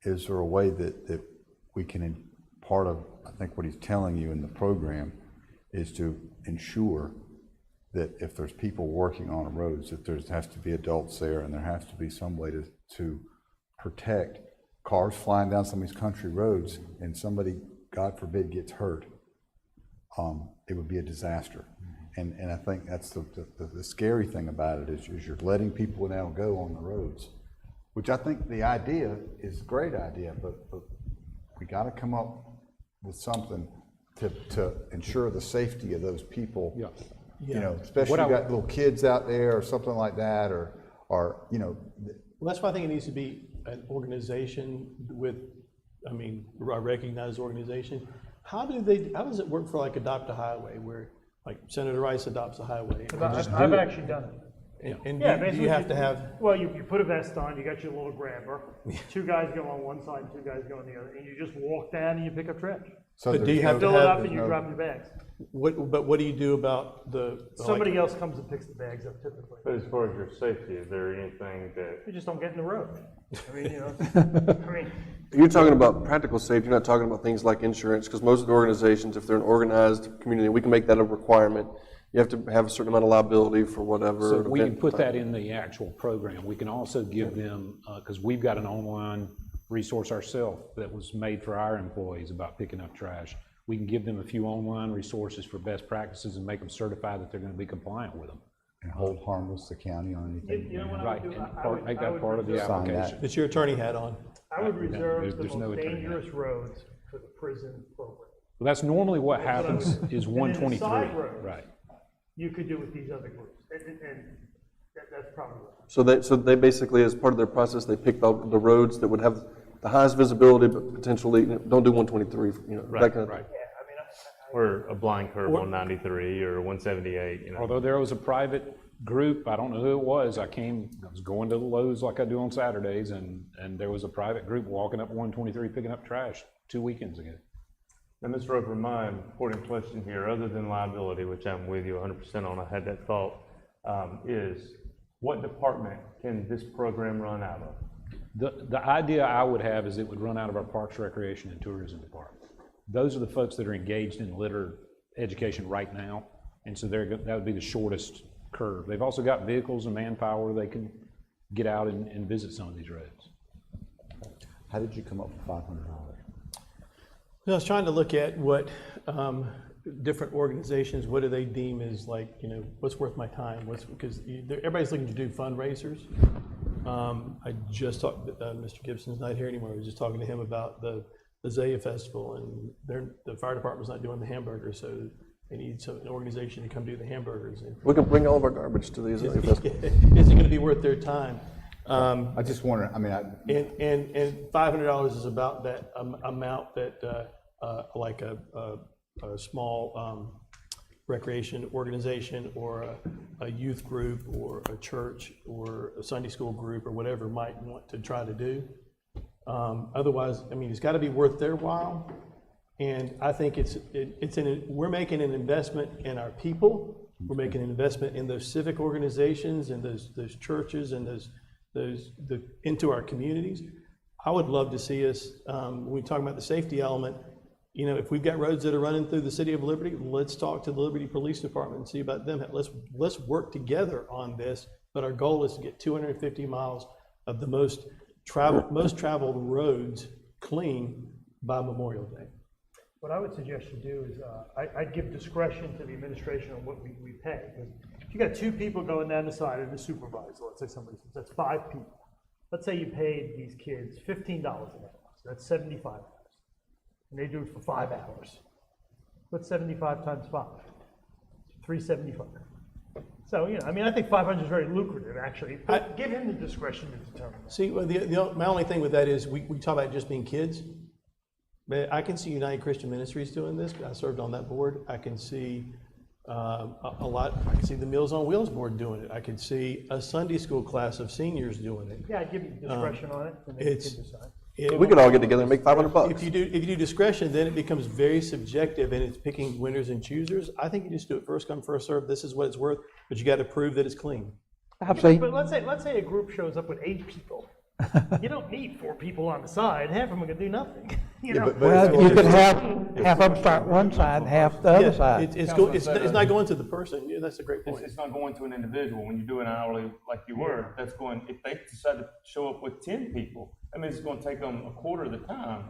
Is there a way that we can, part of, I think what he's telling you in the program is to ensure that if there's people working on the roads, that there has to be adults there and there has to be some way to protect cars flying down some of these country roads and somebody, God forbid, gets hurt. It would be a disaster. And I think that's the scary thing about it is you're letting people now go on the roads, which I think the idea is a great idea, but we got to come up with something to ensure the safety of those people. Yeah. You know, especially if you got little kids out there or something like that, or you know. Well, that's why I think it needs to be an organization with I mean, a recognized organization. How does it work for like Adopt a Highway, where like Senator Rice adopts a highway? I've actually done it. And Yeah, do basically you have to have, Well, you put a vest on, you got your little grabber, two guys go on one side, two guys go on the other, and you just walk down and you pick up trash. So but do you there's have to Fill it up have, and you drop your bags. what do you do about the? Somebody else comes and picks the bags up typically. But as far as your safety, is there anything that, You just don't get in the road. I mean, I mean, You're talking about practical safety, you're not talking about things like insurance, because most of the organizations, if they're an organized community, we can make that a requirement. You have to have a certain amount of liability for whatever. So we can event. put that in the actual program. We can also give them, because we've got an online resource ourselves that was made for our employees about picking up trash. We can give them a few online resources for best practices and make them certified that they're going to be compliant with them. And hold harmless the county on anything. you know what I Right, would do? and make that part of the Sign that. application. It's your attorney hat on. I would reserve the there's no most attorney dangerous roads for the prison program. Well, that's normally what happens is And then the 123, side roads, right. You could do with these other groups, and that's probably right. So they basically, as part of their process, they pick the roads that would have the highest visibility, but potentially, don't do 123, that kind of thing. or a blind curve on 93 or 178, you know? Although there was a private group, I don't know who it was, I was going to the Lowe's like I do on Saturdays, and there was a private group walking up 123 picking up trash 2 weekends ago. Now, Mr. Roper, my important question here, other than liability, which I'm with you 100% on, I had that thought, is what department can this program run out of? The idea I would have is it would run out of our Parks, Recreation, and Tourism Department. Those are the folks that are engaged in litter education right now, and so that would be the shortest curve. They've also got vehicles and manpower. They can get out and visit some of these roads. How did you come up with $500? I was trying to look at what different organizations, what do they deem as like, what's worth my time? Because everybody's looking to do fundraisers. I just talked, Mr. Gibson's not here anymore. I was just talking to him about the Zaya Festival, and the fire department's not doing the hamburgers, so they need an organization to come do the hamburgers. We can bring all of our garbage to these. Is it going to be worth their time? I just wonder, And $500 is about that amount that like a small recreation organization or a youth group or a church or a Sunday school group or whatever might want to try to do. Otherwise, it's got to be worth their while. And I think we're making an investment in our people. We're making an investment in those civic organizations and those churches and into our communities. I would love to see us, when we talk about the safety element, if we've got roads that are running through the city of Liberty, let's talk to the Liberty Police Department and see about them. Let's work together on this, but our goal is to get 250 miles of the most traveled roads clean by Memorial Day. What I would suggest you do is, I'd give discretion to the administration on what we pay. Because if you got two people going down the side and a supervisor, let's say somebody says that's 5 people. Let's say you paid these kids $15 an hour, so that's $75. And they do it for 5 hours. What's 75 times 5? 375. So, I think 500 is very lucrative, actually. But give him the discretion to determine that. See, well, my only thing with that is we talk about just being kids. But I can see United Christian Ministries doing this. I served on that board. I can see a lot. I can see the Meals on Wheels board doing it. I can see a Sunday school class of seniors doing it. Yeah, I'd give you discretion on it, and then you can decide. We could all get together and make $500. If you do discretion, then it becomes very subjective, and it's picking winners and choosers. I think you just do it first come, first serve. This is what it's worth, but you got to prove that it's clean. But let's say a group shows up with 8 people. You don't need 4 people on the side. Half of them are going to do nothing. Well, you could have half of them start one side and half the other side. It's not going to the person. Yeah, that's a great point. It's not going to an individual. When you do an hourly like you were, that's going, if they decide to show up with 10 people, it's going to take them a quarter of the time.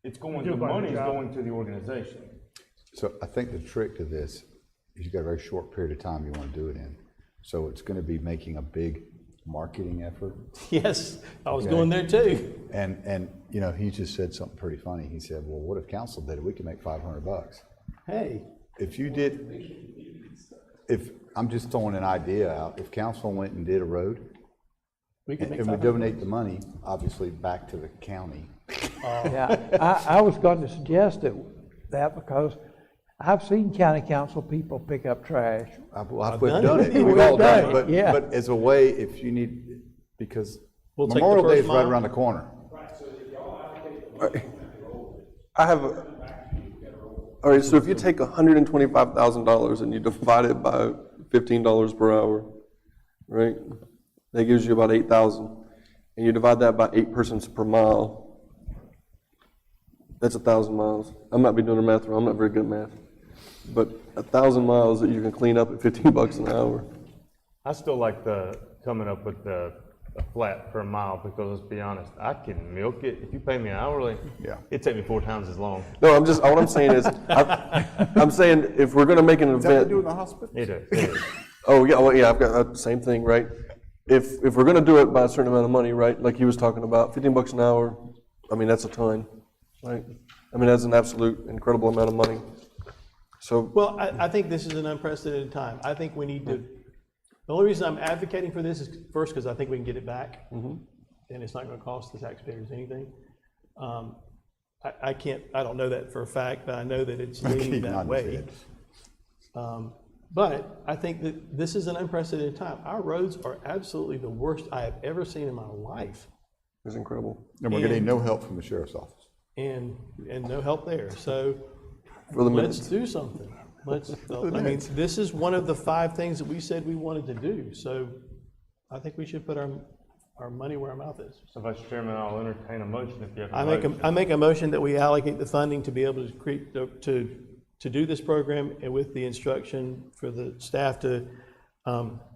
The money is going to the organization. So I think the trick to this is you've got a very short period of time you want to do it in. So it's going to be making a big marketing effort. Yes, I was going there too. And he just said something pretty funny. He said, well, what if council did it? We could make $500. Hey. If you did, I'm just throwing an idea out, if council went and did a road, we donate the money, obviously, back to the county, Yeah, I was going to suggest that because I've seen county council people pick up trash. We've done it, We've we've all done done it, it, yeah. but as a way, if you need, because We'll take the Memorial Day first is right mile. around the corner. I have, all right, so if you take $125,000 and you divide it by $15 per hour, right? That gives you about 8,000. And you divide that by 8 persons per mile, that's 1,000 miles. I might be doing the math wrong, I'm not very good at math. But 1,000 miles that you can clean up at $15 an hour. I still like coming up with a flat per mile, because let's be honest, I can milk it. If you pay me hourly, Yeah. it'd take me 4 times as long. No, what I'm saying is, I'm saying if we're gonna make an Is that what event. they do in the hospital? It is. Oh, yeah, well, yeah, I've got the same thing, right? If we're gonna do it by a certain amount of money, right, like he was talking about, $15 an hour, I mean, that's a ton, right? I mean, that's an absolute incredible amount of money. So, Well, I think this is an unprecedented time. I think we need to, the only reason I'm advocating for this is first because I think we can get it back. And it's not gonna cost the taxpayers anything. I don't know that for a fact, but I know that it's leaning Keep that nodding way. his head. But I think that this is an unprecedented time. Our roads are absolutely the worst I have ever seen in my life, it's incredible. And we're getting no help from the sheriff's office. and no help there. So For the let's minutes. do something. I mean, this is one of the 5 things that we said we wanted to do. So I think we should put our money where our mouth is. So, Vice Chairman, I'll entertain a motion if you have a I motion. make a motion that we allocate the funding to be able to create, to do this program, and with the instruction for the staff to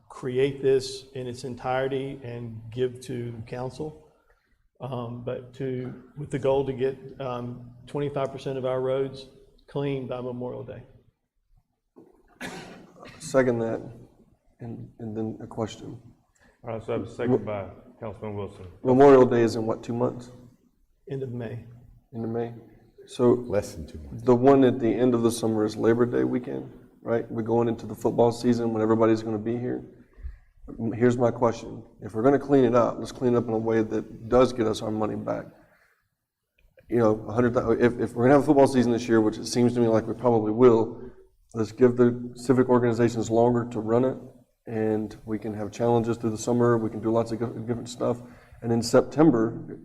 create this in its entirety and give to council. But with the goal to get 25% of our roads clean by Memorial Day. Second that, and then a question. All right, so I have a second by Councilman Wilson. Memorial Day is in what, 2 months? End of May. Into May? So Less than 2 months. the one at the end of the summer is Labor Day weekend, right? We're going into the football season when everybody's gonna be here. Here's my question. If we're gonna clean it up, let's clean it up in a way that does get us our money back. You know, if we're gonna have a football season this year, which it seems to me like we probably will, let's give the civic organizations longer to run it, and we can have challenges through the summer, we can do lots of different stuff. And in September,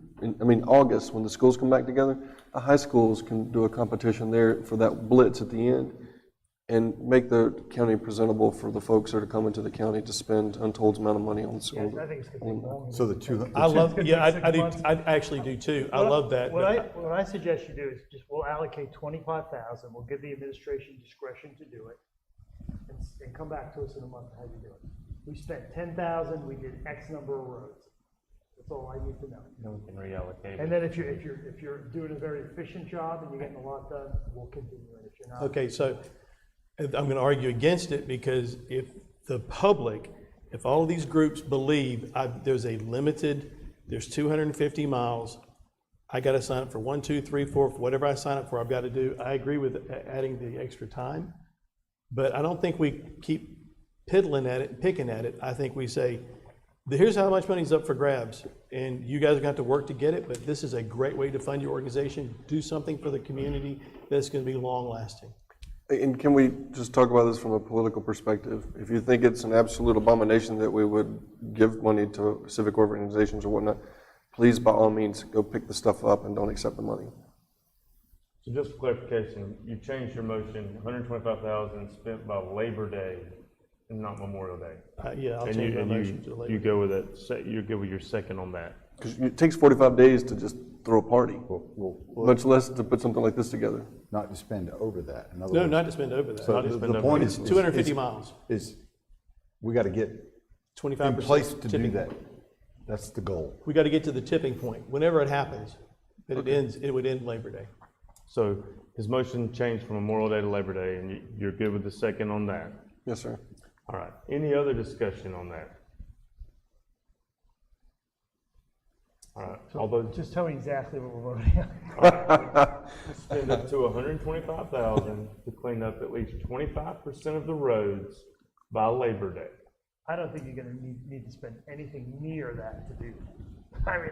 August, when the schools come back together, the high schools can do a competition there for that blitz at the end, and make the county presentable for the folks that are coming to the county to spend untold amount of money on school. I think it's gonna take longer. So the two. I love, gonna yeah, take I 6 do, months. I actually do too. I love that. What I suggest you do is we'll allocate 25,000, we'll give the administration discretion to do it, and come back to us in a month how you do it. We spent 10,000, we did X number of roads. That's all I need to know. Then we can reallocate it. And then if you're doing a very efficient job and you're getting a lot done, we'll continue it. If you're not, Okay, so I'm going to argue against it, because if the public, if all of these groups believe there's 250 miles, I got to sign up for 1, 2, 3, 4, whatever I sign up for, I've got to do. I agree with adding the extra time, but I don't think we keep piddling at it, picking at it. I think we say, here's how much money's up for grabs, and you guys are going to have to work to get it, but this is a great way to fund your organization. Do something for the community that's going to be long-lasting. And can we just talk about this from a political perspective? If you think it's an absolute abomination that we would give money to civic organizations or whatnot, please, by all means, go pick the stuff up and don't accept the money. So just for clarification, you changed your motion, 125,000 spent by Labor Day and not Memorial Day. Yeah, I'll And change my you motion to later. you go with it, you're good with your second on that. Because it takes 45 days to just throw a party, Well, much less to put something like this together. not to spend over that. In other No, words, not to spend over that. So Not to the spend over point that. is. 250 miles, Is, we gotta get 25% in place to do tipping that. point. That's the goal. We got to get to the tipping point. Whenever it happens, that it would end Labor Day. So his motion changed from Memorial Day to Labor Day, and you're good with the second on that. Yes, sir. All right, any other discussion on that? All right, although just tell me exactly what we're voting on. spend up to 125,000 to clean up at least 25% of the roads by Labor Day. I don't think you're gonna need to spend anything near that to do. I mean,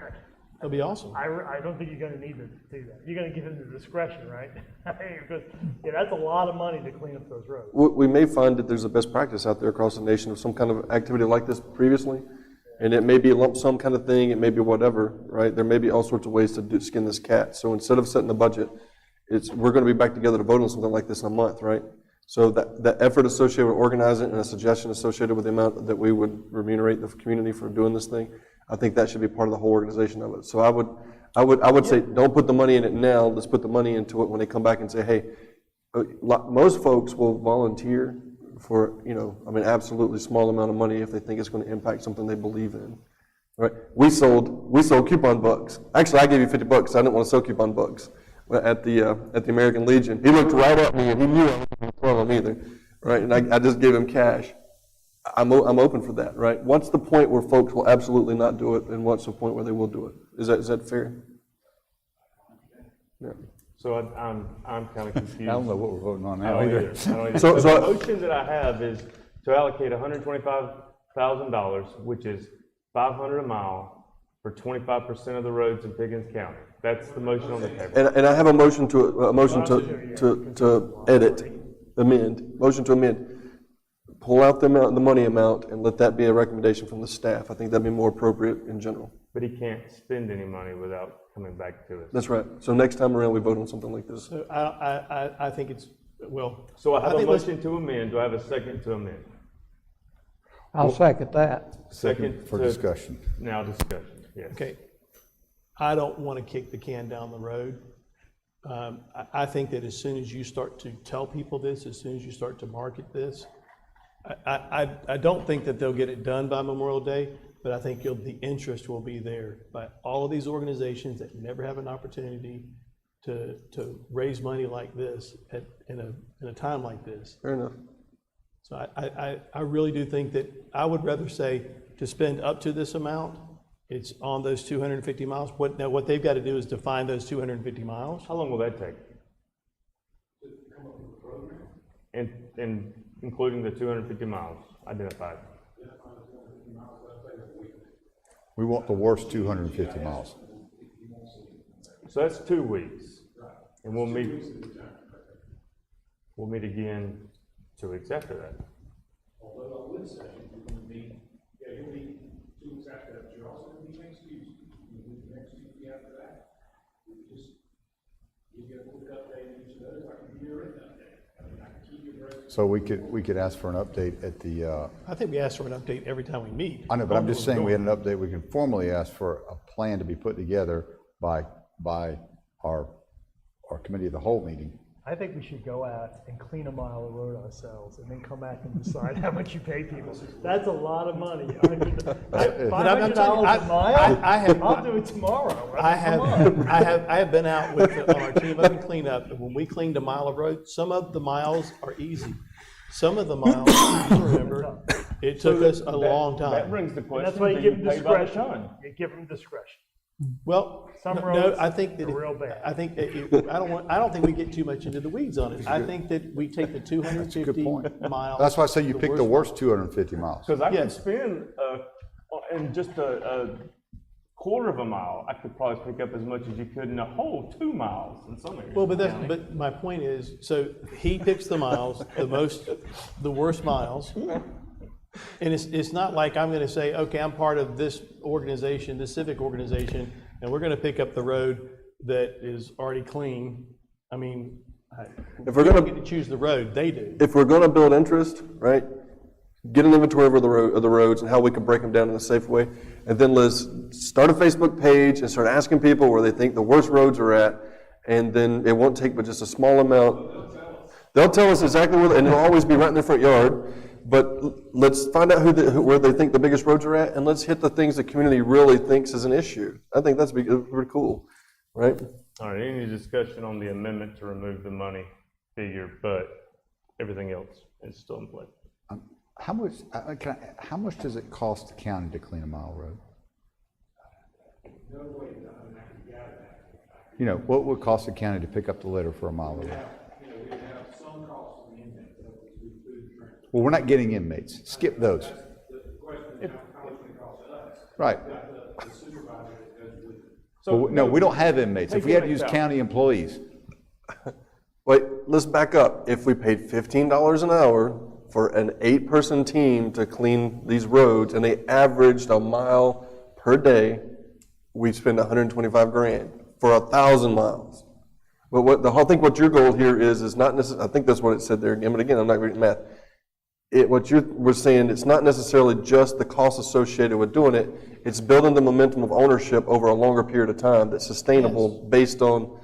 That'd be awesome. I don't think you're gonna need to do that. You're gonna give him the discretion, right? Because, yeah, that's a lot of money to clean up those roads. We may find that there's a best practice out there across the nation of some kind of activity like this previously, and it may be a lump sum kind of thing, it may be whatever, right? There may be all sorts of ways to skin this cat. So instead of setting a budget, we're gonna be back together to vote on something like this in a month, right? So that effort associated with organizing and a suggestion associated with the amount that we would remunerate the community for doing this thing, I think that should be part of the whole organization of it. So I would say, don't put the money in it now, let's put the money into it when they come back and say, hey, most folks will volunteer for, absolutely small amount of money if they think it's going to impact something they believe in, right? We sold coupon books. Actually, I gave you $50. I didn't want to sell coupon books at the American Legion. He looked right at me and he knew I wasn't going to throw him either, right? And I just gave him cash. I'm open for that, right? What's the point where folks will absolutely not do it, and what's the point where they will do it? Is that fair? Yeah. So I'm kind of confused. I don't know what we're voting on I now don't either. either. I don't either. So- So the motion that I have is to allocate $125,000, which is $500 a mile for 25% of the roads in Pickens County. That's the motion on the table. And I have a motion to motion to amend. Pull out the money amount and let that be a recommendation from the staff. I think that'd be more appropriate in general. But he can't spend any money without coming back to us. That's right. So next time around, we vote on something like this. So I think it's, well. So I have a think let's- motion to amend. Do I have a second to amend? I'll second that. Second For to- discussion. Now discussion, yes. Okay. I don't want to kick the can down the road. I think that as soon as you start to tell people this, as soon as you start to market this, I don't think that they'll get it done by Memorial Day, but I think the interest will be there by all of these organizations that never have an opportunity to raise money like this in a time like this. Fair enough. So I really do think that I would rather say to spend up to this amount, it's on those 250 miles. What they've got to do is define those 250 miles. How long will that take? And including the 250 miles identified. We want the worst 250 miles. So that's 2 weeks. And we'll meet again 2 weeks after that. Although I would say you're going to meet 2 weeks after that, but you're also going to meet next Tuesday. You'll meet the next Tuesday after that. We just give you a quick update on each of those. I can give you a written update. I can keep you abreast. So we could ask for an update at the, I think we ask for an update every time we meet. I know, but I'm just saying we had an update. We can formally ask for a plan to be put together by our committee of the whole meeting. I think we should go out and clean a mile of road ourselves and then come back and decide how much you pay people. That's a lot of money. $500 a mile? I'll do it tomorrow. I have been out with on our team up and cleanup. And when we cleaned a mile of road, some of the miles are easy. Some of the miles, remember, it took us a long That time. brings the And question. that's why you do give them pay by the discretion. ton? You give them discretion. Well, Some no, roads I think that are real bad. I think that I don't think we get too much into the weeds on it. I think that we take the 250 miles. That's why I say you pick the worst 250 miles. Because I could Yes. spend, in just a quarter of a mile, I could probably pick up as much as you could in a whole 2 miles in some areas. Well, but my point is, so he picks the miles, the worst miles. And it's not like I'm going to say, okay, I'm part of this organization, this civic organization, and we're going to pick up the road that is already clean. I mean, If we're we don't gonna, get to choose the road, they do. if we're gonna build interest, right, get an inventory of the roads and how we can break them down in a safe way. And then let's start a Facebook page and start asking people where they think the worst roads are at. And then it won't take but just a small amount. They'll tell us exactly where, and it'll always be right in their front yard. But let's find out where they think the biggest roads are at, and let's hit the things the community really thinks is an issue. I think that's pretty cool, right? All right, any discussion on the amendment to remove the money figure, but everything else is still in play. How much does it cost the county to clean a mile road? You know, what would it cost the county to pick up the litter for a mile of road? Well, we're not getting inmates. Skip those. Right. So No, we don't have inmates. If take we had to inmates use out. county employees, Wait, let's back up. If we paid $15 an hour for an 8-person team to clean these roads and they averaged a mile per day, we'd spend 125 grand for 1,000 miles. But I think what your goal here is not necessarily, I think that's what it said there again, but again, I'm not great at math. What you were saying, it's not necessarily just the cost associated with doing it, it's building the momentum of ownership over a longer period of time that's sustainable based on,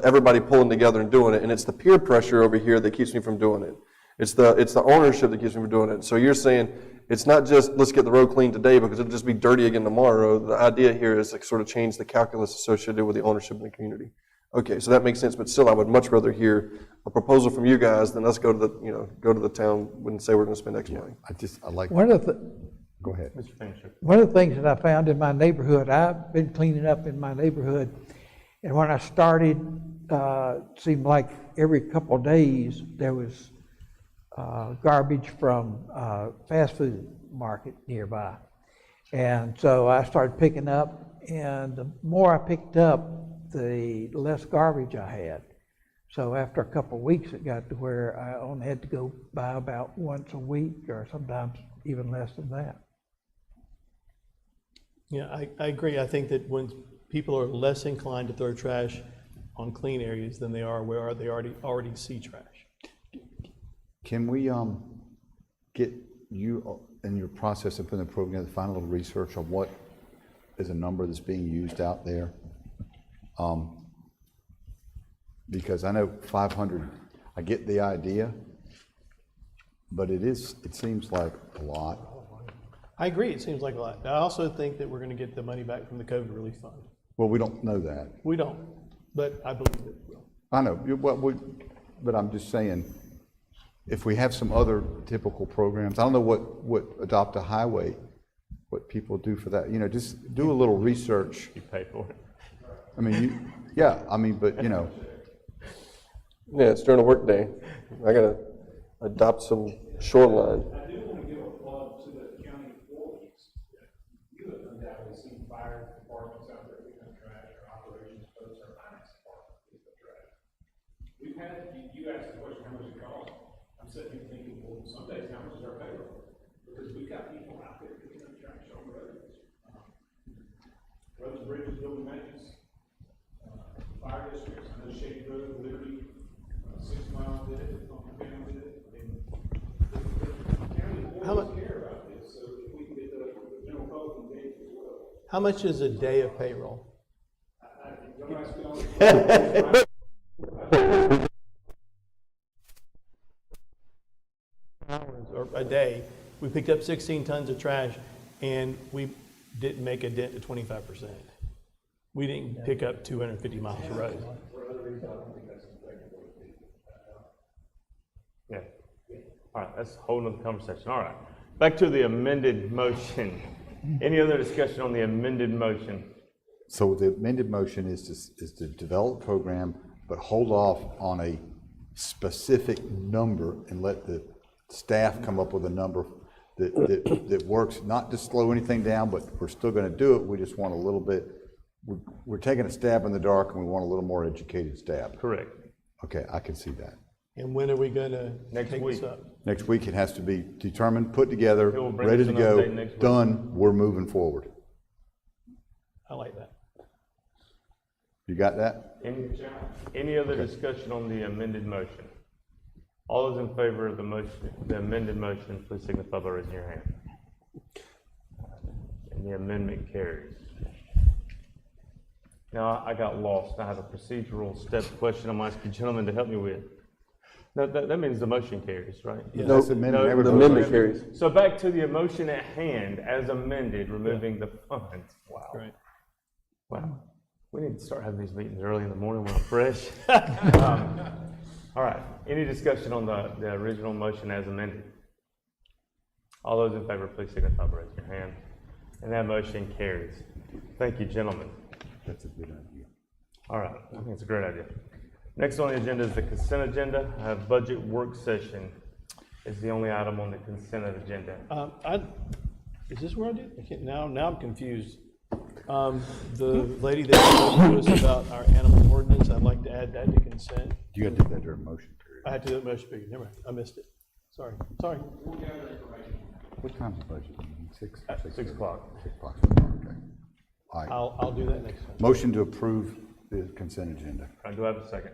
everybody pulling together and doing it. And it's the peer pressure over here that keeps me from doing it. It's the ownership that keeps me from doing it. So you're saying it's not just let's get the road cleaned today because it'll just be dirty again tomorrow. The idea here is to sort of change the calculus associated with the ownership in the community. Okay, so that makes sense, but still I would much rather hear a proposal from you guys than us go to the town and say we're gonna spend X money. I like. Go ahead. Mr. Fancher. One of the things that I found in my neighborhood, I've been cleaning up in my neighborhood, and when I started, it seemed like every couple of days there was garbage from fast food market nearby. And so I started picking up, and the more I picked up, the less garbage I had. So after a couple of weeks, it got to where I only had to go by about once a week, or sometimes even less than that. Yeah, I agree. I think that when people are less inclined to throw trash on clean areas than they are where they already see trash. Can we get you in your process of putting the program together, find a little research on what is a number that's being used out there? Because I know 500, I get the idea, but it seems like a lot. I agree, it seems like a lot. I also think that we're gonna get the money back from the COVID relief fund. Well, we don't know that. We don't, but I believe it will. I know, but I'm just saying, if we have some other typical programs, I don't know what Adopt a Highway, what people do for that, just do a little research. You pay for it. I mean, but Yeah, it's during a work day. I gotta adopt some shoreline. I do want to give a plug to the county employees. You have undoubtedly seen fire departments out there picking up trash, or operations folks, or finance departments picking up trash. We've had, you asked the question, how much it costs? I'm sitting here thinking, well, some days, how much is our payroll? Because we've got people out there picking up trash on the roads. Roads, bridges, building maintenance, fire districts, I know Shady Road, Liberty, 6 Mile did it, Pumpkin Town did it. How much? Care about this, so if we can get the general public engaged as well. How much is a day of payroll? Don't ask me all the Or a day, we picked up 16 tons of trash and we didn't make a dent to 25%. We didn't pick up 250 miles of road. Yeah. All right, that's a whole nother conversation. All right. Back to the amended motion. Any other discussion on the amended motion? So the amended motion is to develop a program, but hold off on a specific number and let the staff come up with a number that works, not to slow anything down, but we're still gonna do it. We just want a little bit, we're taking a stab in the dark and we want a little more educated staff. Correct. Okay, I can see that. And when are we gonna Next take week. this up? Next week, it has to be determined, put together, He'll bring ready us to an update go, next week. done, we're moving forward. I like that. You got that? Any other discussion on the amended motion? All those in favor of the motion, the amended motion, please signify by raising your hand. And the amendment carries. Now, I got lost. I have a procedural step question I'm asking you gentlemen to help me with. That means the motion carries, right? No, that's amended. No, The amendment carries. So back to the motion at hand, as amended, removing the funds. Wow. Right. Wow. We need to start having these meetings early in the morning when I'm fresh. All right. Any discussion on the original motion as amended? All those in favor, please signify by raising your hand. And that motion carries. Thank you, gentlemen. That's a good idea. All right. I think it's a great idea. Next on the agenda is the consent agenda. Budget work session is the only item on the consent agenda. Is this where I did? I can't, now I'm confused. The lady that spoke to us about our animal ordinance, I'd like to add that to consent. You got to do that during motion period. I had to do it motion period, never mind, I missed it. Sorry. What time's the budget? 6? 6 o'clock. 6 o'clock, okay. All right. I'll do that next time. Motion to approve the consent agenda. Do I have a second?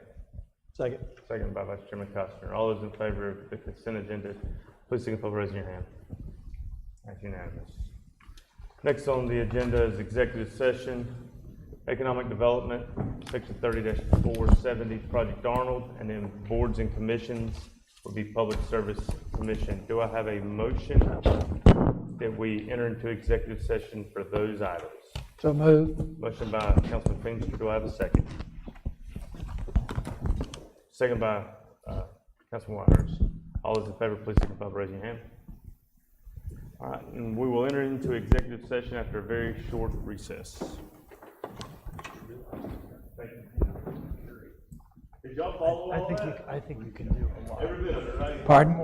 Second. Second by Vice Chairman Costner. All those in favor of the consent agenda, please signify by raising your hand. That's unanimous. Next on the agenda is executive session, economic development, section 30-470, Project Arnold, and then boards and commissions would be Public Service Commission. Do I have a motion that we enter into executive session for those items? So moved. Motion by Councilman Feenstra. Do I have a second? Second by Councilman Whitehurst. All those in favor, please signify by raising your hand. All right, and we will enter into executive session after a very short recess. Thank you. Did y'all follow all that? I think you can do a lot. Every bit of it, right? Pardon?